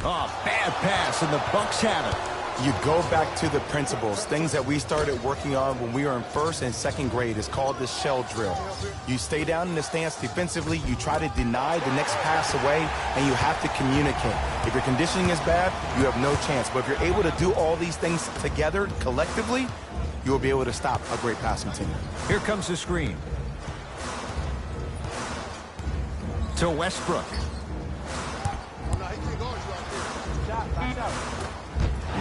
Oh, bad pass, and the Bucks have it. You go back to the principles, things that we started working on when we were in first and second grade. It's called the shell drill. You stay down in the stance defensively, you try to deny the next pass away, and you have to communicate. If your conditioning is bad, you have no chance. But if you're able to do all these things together, collectively, you will be able to stop a great passing team. Here comes the screen. To Westbrook.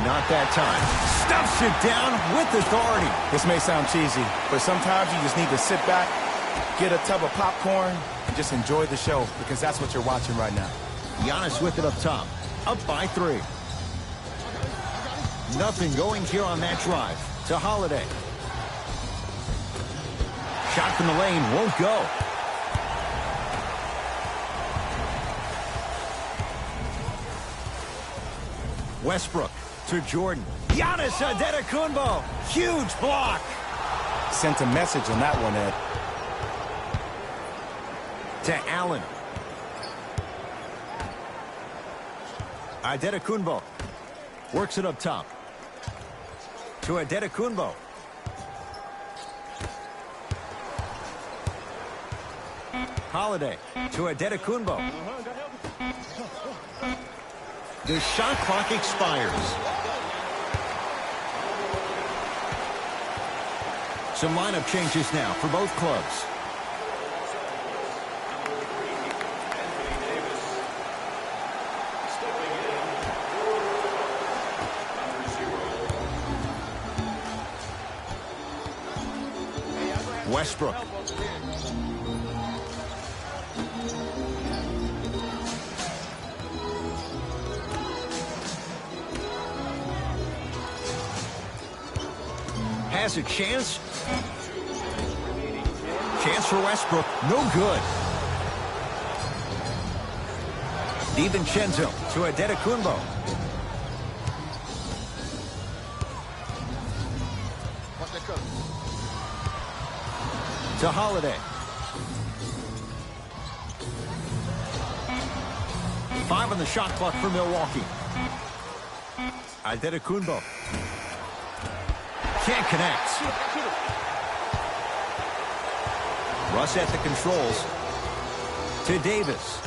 Not that time. Stuffs it down with authority. This may sound cheesy, but sometimes you just need to sit back, get a tub of popcorn, and just enjoy the show, because that's what you're watching right now. Giannis with it up top. Up by 3. Nothing going here on that drive. To Holiday. Shot from the lane won't go. Westbrook to Jordan. Giannis Antetokounmpo. Huge block. Sent a message on that one, Ed. To Allen. Antetokounmpo. Works it up top. To Antetokounmpo. Holiday to Antetokounmpo. The shot clock expires. Some lineup changes now for both clubs. Westbrook. Has a chance. Chance for Westbrook. No good. DiVincenzo to Antetokounmpo. To Holiday. 5 on the shot clock for Milwaukee. Antetokounmpo. Can't connect. Russ at the controls. To Davis.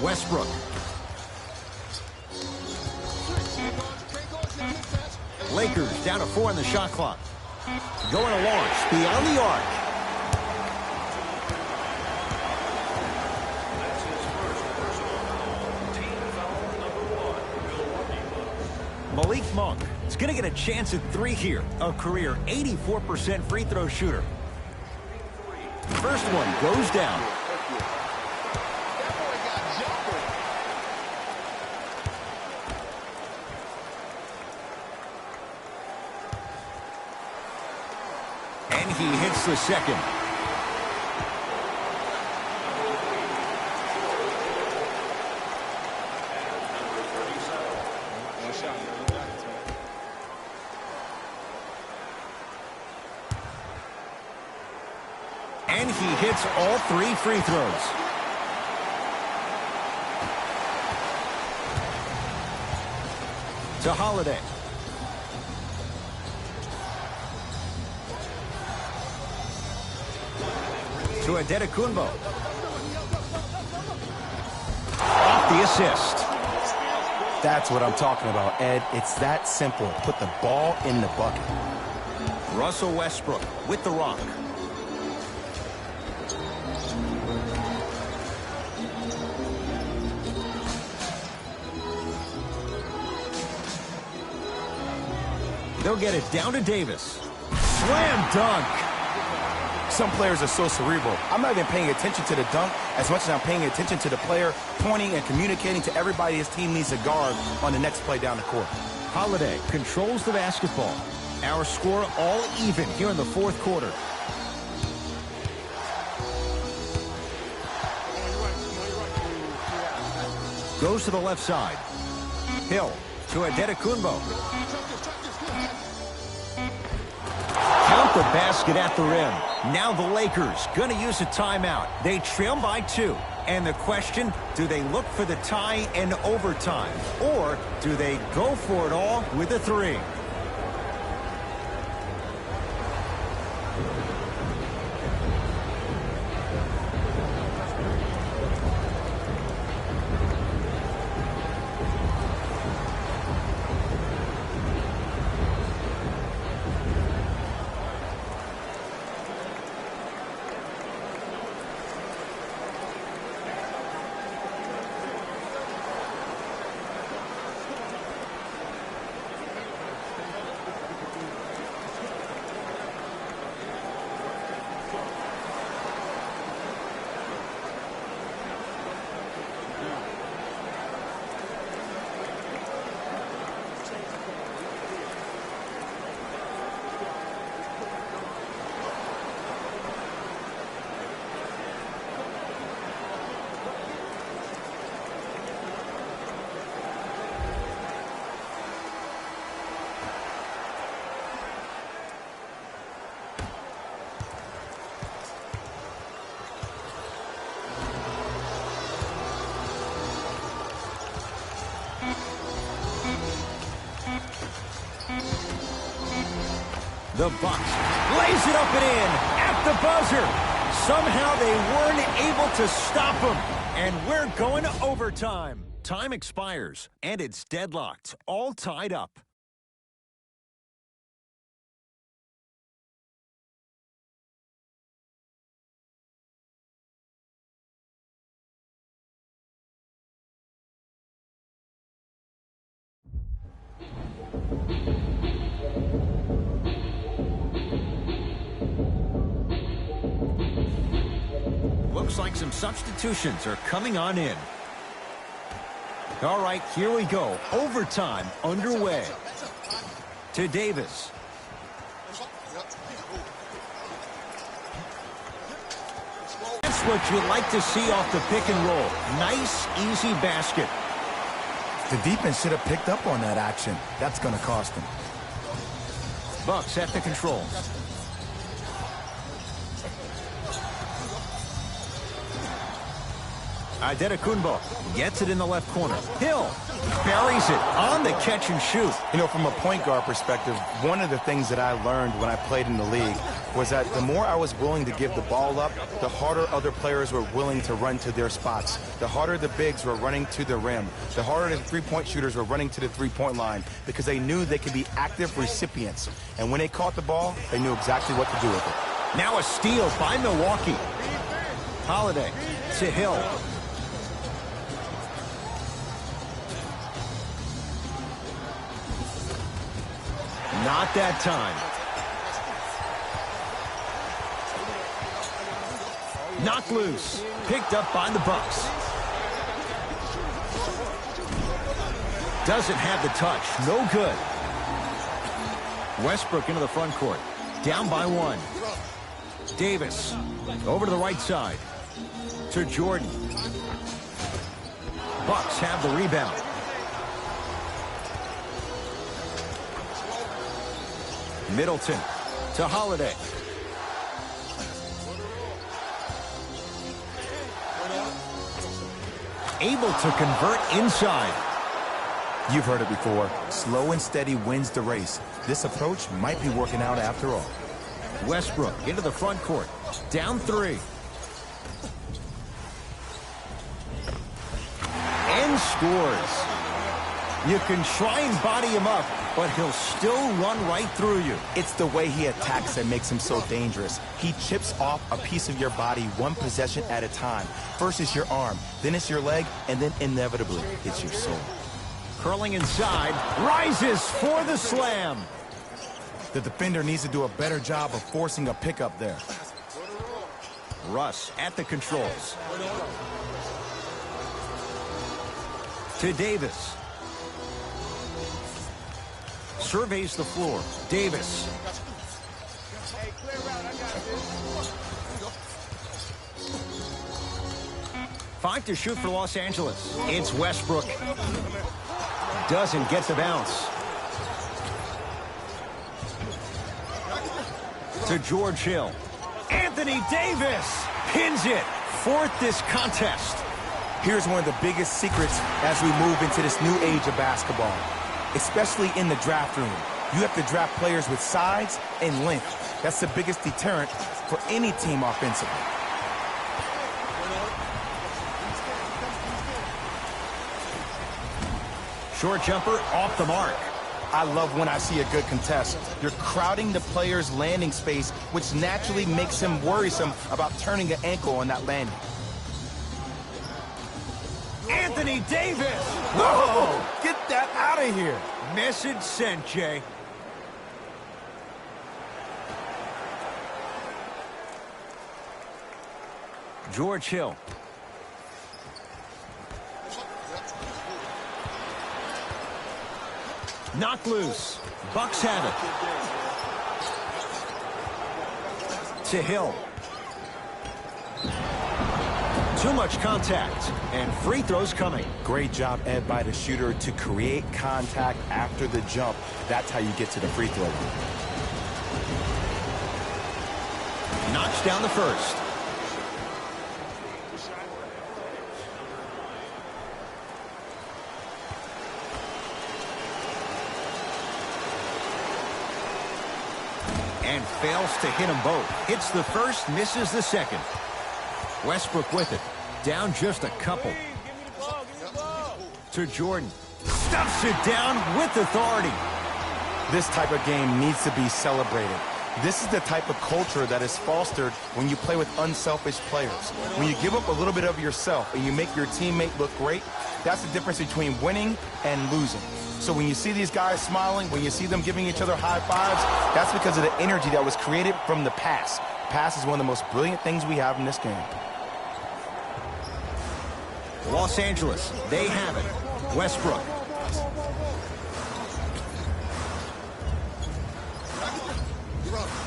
Westbrook. Lakers down to 4 on the shot clock. Going to launch beyond the arc. Malik Monk is going to get a chance at 3 here. A career 84% free throw shooter. First one goes down. And he hits the second. And he hits all 3 free throws. To Holiday. To Adetokunbo. Off the assist. That's what I'm talking about, Ed. It's that simple. Put the ball in the bucket. Russell Westbrook with the rock. They'll get it down to Davis. Slam dunk. Some players are so cerebral. I'm not even paying attention to the dunk as much as I'm paying attention to the player pointing and communicating to everybody his team needs to guard on the next play down the court. Holiday controls the basketball. Our score all even here in the 4th quarter. Goes to the left side. Hill to Adetokunbo. Count the basket at the rim. Now the Lakers going to use a timeout. They trail by 2. And the question, do they look for the tie in overtime? Or do they go for it all with a 3? The Bucks lays it up and in at the buzzer. Somehow they weren't able to stop him. And we're going to overtime. Time expires, and it's deadlocked, all tied up. Looks like some substitutions are coming on in. All right, here we go. Overtime underway. To Davis. That's what you like to see off the pick and roll. Nice, easy basket. The defense should have picked up on that action. That's going to cost them. Bucks at the controls. Adetokunbo gets it in the left corner. Hill buries it on the catch and shoot. You know, from a point guard perspective, one of the things that I learned when I played in the league was that the more I was willing to give the ball up, the harder other players were willing to run to their spots. The harder the bigs were running to the rim. The harder the three-point shooters were running to the three-point line because they knew they could be active recipients. And when they caught the ball, they knew exactly what to do with it. Now a steal by Milwaukee. Holiday to Hill. Not that time. Knocked loose. Picked up by the Bucks. Doesn't have the touch. No good. Westbrook into the front court. Down by 1. Davis over to the right side. To Jordan. Bucks have the rebound. Middleton to Holiday. Able to convert inside. You've heard it before. Slow and steady wins the race. This approach might be working out after all. Westbrook into the front court. Down 3. And scores. You can try and body him up, but he'll still run right through you. It's the way he attacks that makes him so dangerous. He chips off a piece of your body one possession at a time. First it's your arm, then it's your leg, and then inevitably it's your soul. Curling inside, rises for the slam. The defender needs to do a better job of forcing a pickup there. Russ at the controls. To Davis. Surveys the floor. Davis. Five to shoot for Los Angeles. It's Westbrook. Doesn't get the bounce. To George Hill. Anthony Davis pins it. 4th this contest. Here's one of the biggest secrets as we move into this new age of basketball, especially in the draft room. You have to draft players with size and length. That's the biggest deterrent for any team offensively. Short jumper off the mark. I love when I see a good contest. You're crowding the player's landing space, which naturally makes him worrisome about turning an ankle on that landing. Anthony Davis. Whoa! Get that out of here. Message sent, Jay. George Hill. Knocked loose. Bucks have it. To Hill. Too much contact, and free throws coming. Great job, Ed, by the shooter to create contact after the jump. That's how you get to the free throw line. Knocks down the first. And fails to hit them both. Hits the first, misses the second. Westbrook with it. Down just a couple. To Jordan. Stuffs it down with authority. This type of game needs to be celebrated. This is the type of culture that is fostered when you play with unselfish players. When you give up a little bit of yourself and you make your teammate look great, that's the difference between winning and losing. So when you see these guys smiling, when you see them giving each other high fives, that's because of the energy that was created from the pass. Pass is one of the most brilliant things we have in this game. Los Angeles, they have it. Westbrook.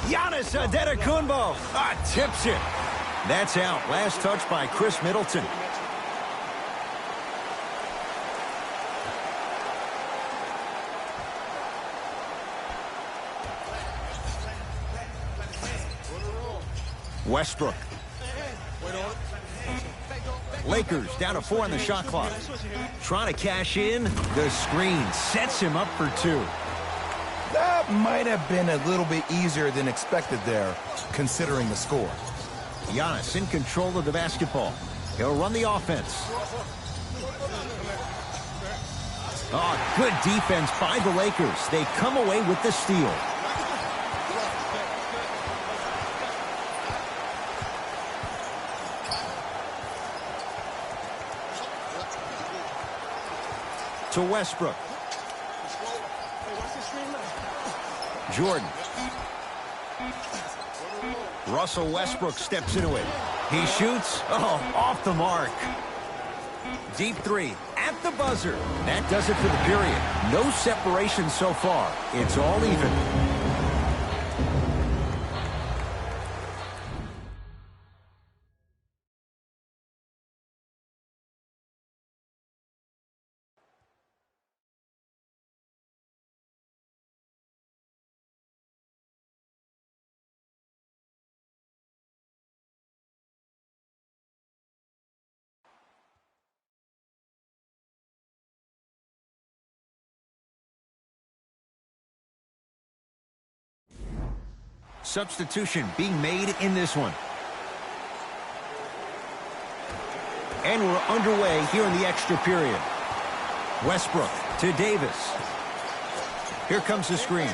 Giannis Antetokounmpo. Tips it. That's out. Last touch by Chris Middleton. Westbrook. Lakers down to 4 on the shot clock. Trying to cash in. The screen sets him up for 2. That might have been a little bit easier than expected there, considering the score. Giannis in control of the basketball. He'll run the offense. Good defense by the Lakers. They come away with the steal. To Westbrook. Jordan. Russell Westbrook steps into it. He shoots. Oh, off the mark. Deep three at the buzzer. That does it for the period. No separation so far. It's all even. Substitution being made in this one. And we're underway here in the extra period. Westbrook to Davis. Here comes the screen.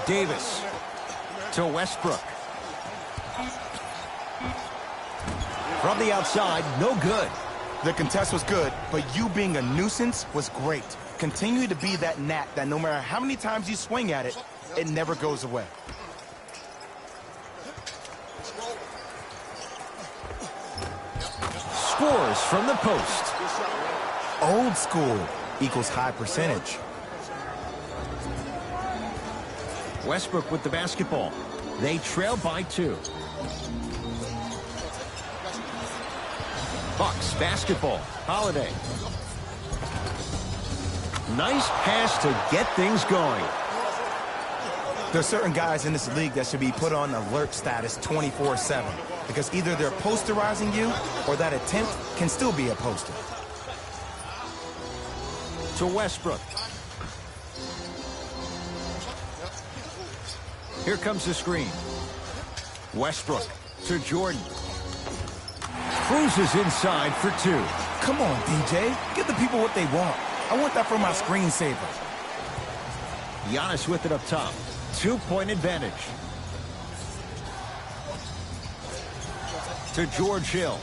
Davis to Westbrook. From the outside, no good. The contest was good, but you being a nuisance was great. Continue to be that gnat that no matter how many times you swing at it, it never goes away. Scores from the post. Old school equals high percentage. Westbrook with the basketball. They trail by 2. Bucks basketball. Holiday. Nice pass to get things going. There's certain guys in this league that should be put on alert status 24/7 because either they're posterizing you or that attempt can still be a poster. To Westbrook. Here comes the screen. Westbrook to Jordan. Cruises inside for 2. Come on, DJ. Give the people what they want. I want that for my screensaver. Giannis with it up top. 2-point advantage. To George Hill.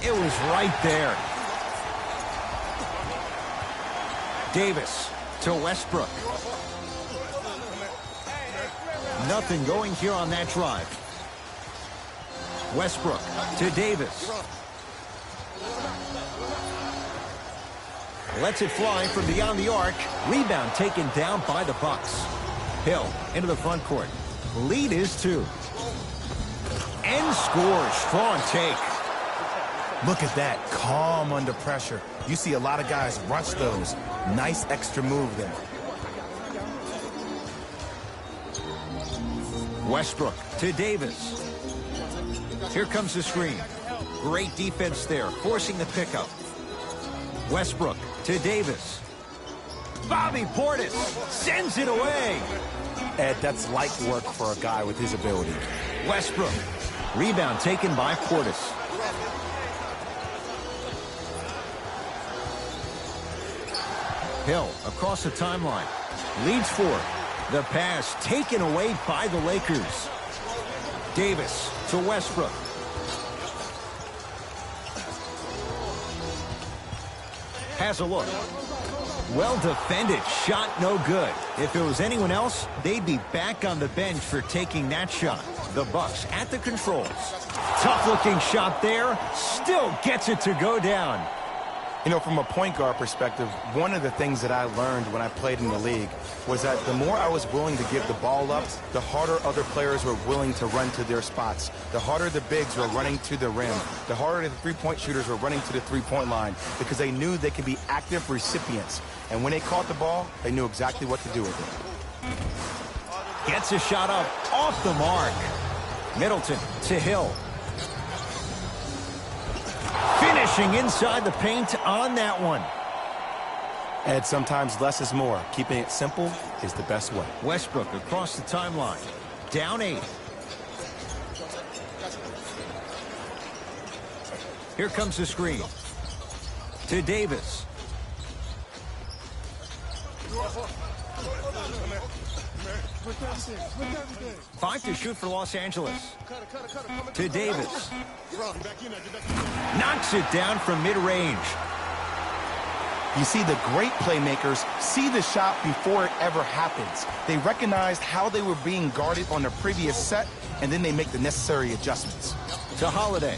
It was right there. Davis to Westbrook. Nothing going here on that drive. Westbrook to Davis. Lets it fly from beyond the arc. Rebound taken down by the Bucks. Hill into the front court. Lead is 2. And scores. Strong take. Look at that. Calm under pressure. You see a lot of guys rush those. Nice extra move there. Westbrook to Davis. Here comes the screen. Great defense there, forcing the pickup. Westbrook to Davis. Bobby Portis sends it away. Ed, that's light work for a guy with his ability. Westbrook. Rebound taken by Portis. Hill across the timeline. Leads 4. The pass taken away by the Lakers. Davis to Westbrook. Has a look. Well defended. Shot no good. If it was anyone else, they'd be back on the bench for taking that shot. The Bucks at the controls. Tough looking shot there. Still gets it to go down. You know, from a point guard perspective, one of the things that I learned when I played in the league was that the more I was willing to give the ball up, the harder other players were willing to run to their spots. The harder the bigs were running to the rim. The harder the three-point shooters were running to the three-point line because they knew they could be active recipients. And when they caught the ball, they knew exactly what to do with it. Gets a shot up off the mark. Middleton to Hill. Finishing inside the paint on that one. Ed, sometimes less is more. Keeping it simple is the best way. Westbrook across the timeline. Down 8. Here comes the screen. To Davis. Five to shoot for Los Angeles. To Davis. Knocks it down from mid-range. You see, the great playmakers see the shot before it ever happens. They recognized how they were being guarded on the previous set, and then they make the necessary adjustments. To Holiday.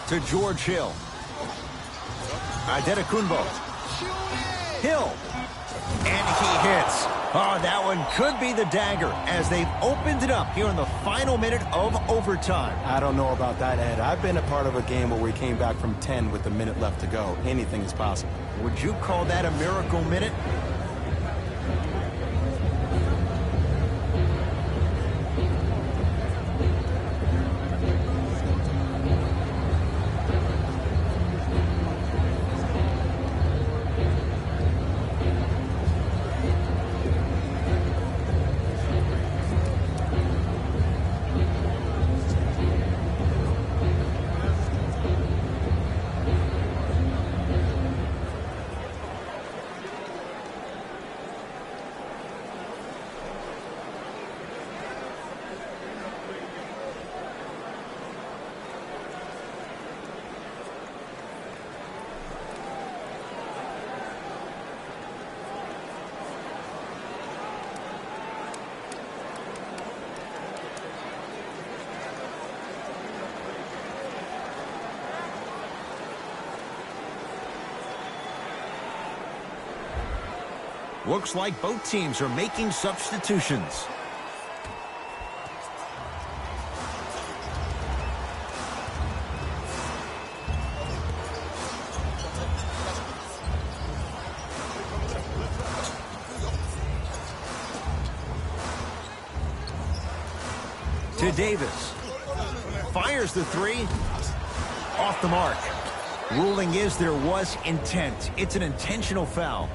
To George Hill. Adetokunbo. Hill. And he hits. Oh, that one could be the dagger as they've opened it up here in the final minute of overtime. I don't know about that, Ed. I've been a part of a game where we came back from 10 with a minute left to go. Anything is possible. Would you call that a miracle minute? Looks like both teams are making substitutions. To Davis. Fires the three. Off the mark. Ruling is there was intent. It's an intentional foul.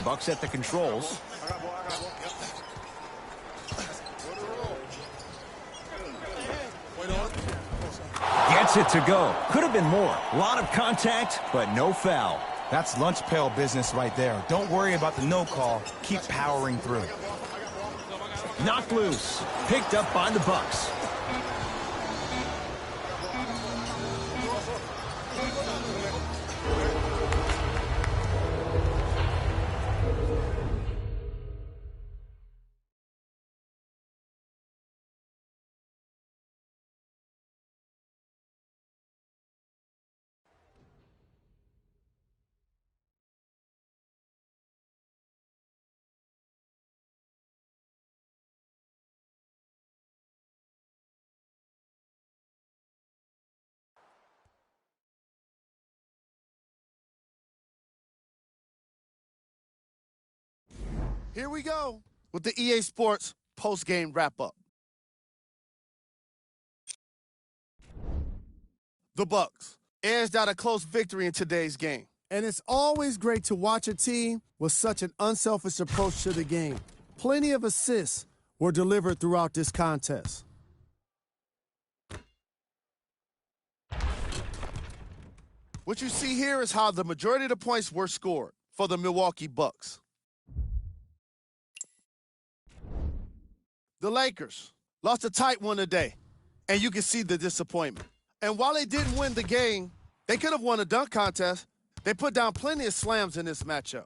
Bucks at the controls. Gets it to go. Could have been more. A lot of contact, but no foul. That's lunch pail business right there. Don't worry about the no call. Keep powering through. Knocked loose. Picked up by the Bucks. Here we go with the EA Sports post-game wrap-up. The Bucks edged out a close victory in today's game. And it's always great to watch a team with such an unselfish approach to the game. Plenty of assists were delivered throughout this contest. What you see here is how the majority of the points were scored for the Milwaukee Bucks. The Lakers lost a tight one today, and you can see the disappointment. And while they didn't win the game, they could have won a dunk contest. They put down plenty of slams in this matchup.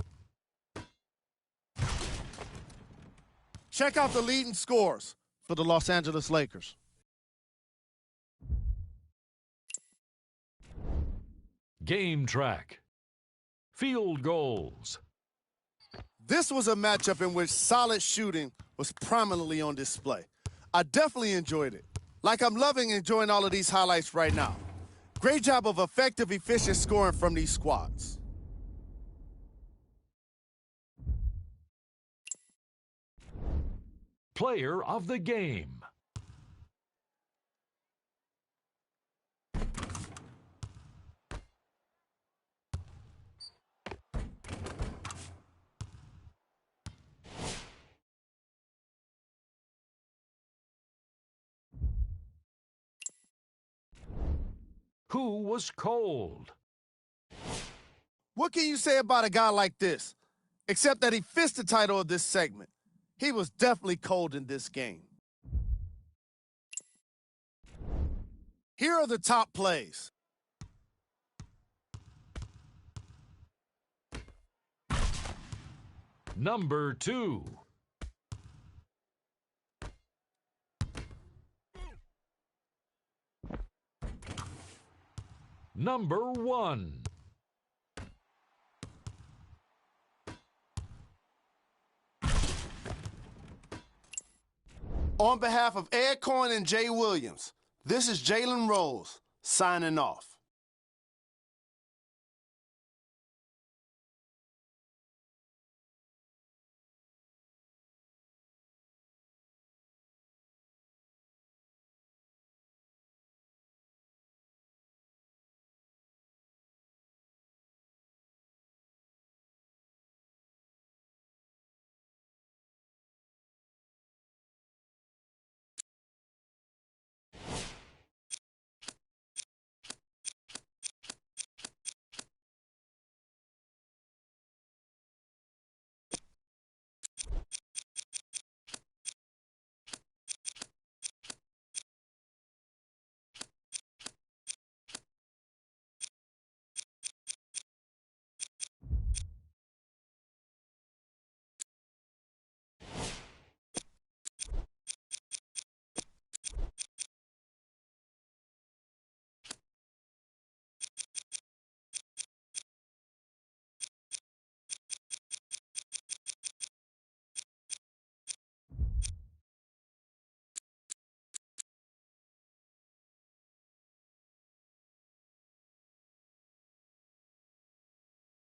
Check out the leading scores for the Los Angeles Lakers. Game track. Field goals. This was a matchup in which solid shooting was prominently on display. I definitely enjoyed it. Like I'm loving enjoying all of these highlights right now. Great job of effective, efficient scoring from these squads. Player of the game. Who was cold? What can you say about a guy like this? Except that he fits the title of this segment. He was definitely cold in this game. Here are the top plays. Number 2. Number 1. On behalf of Ed Cohen and Jay Williams, this is Jalen Rose signing off.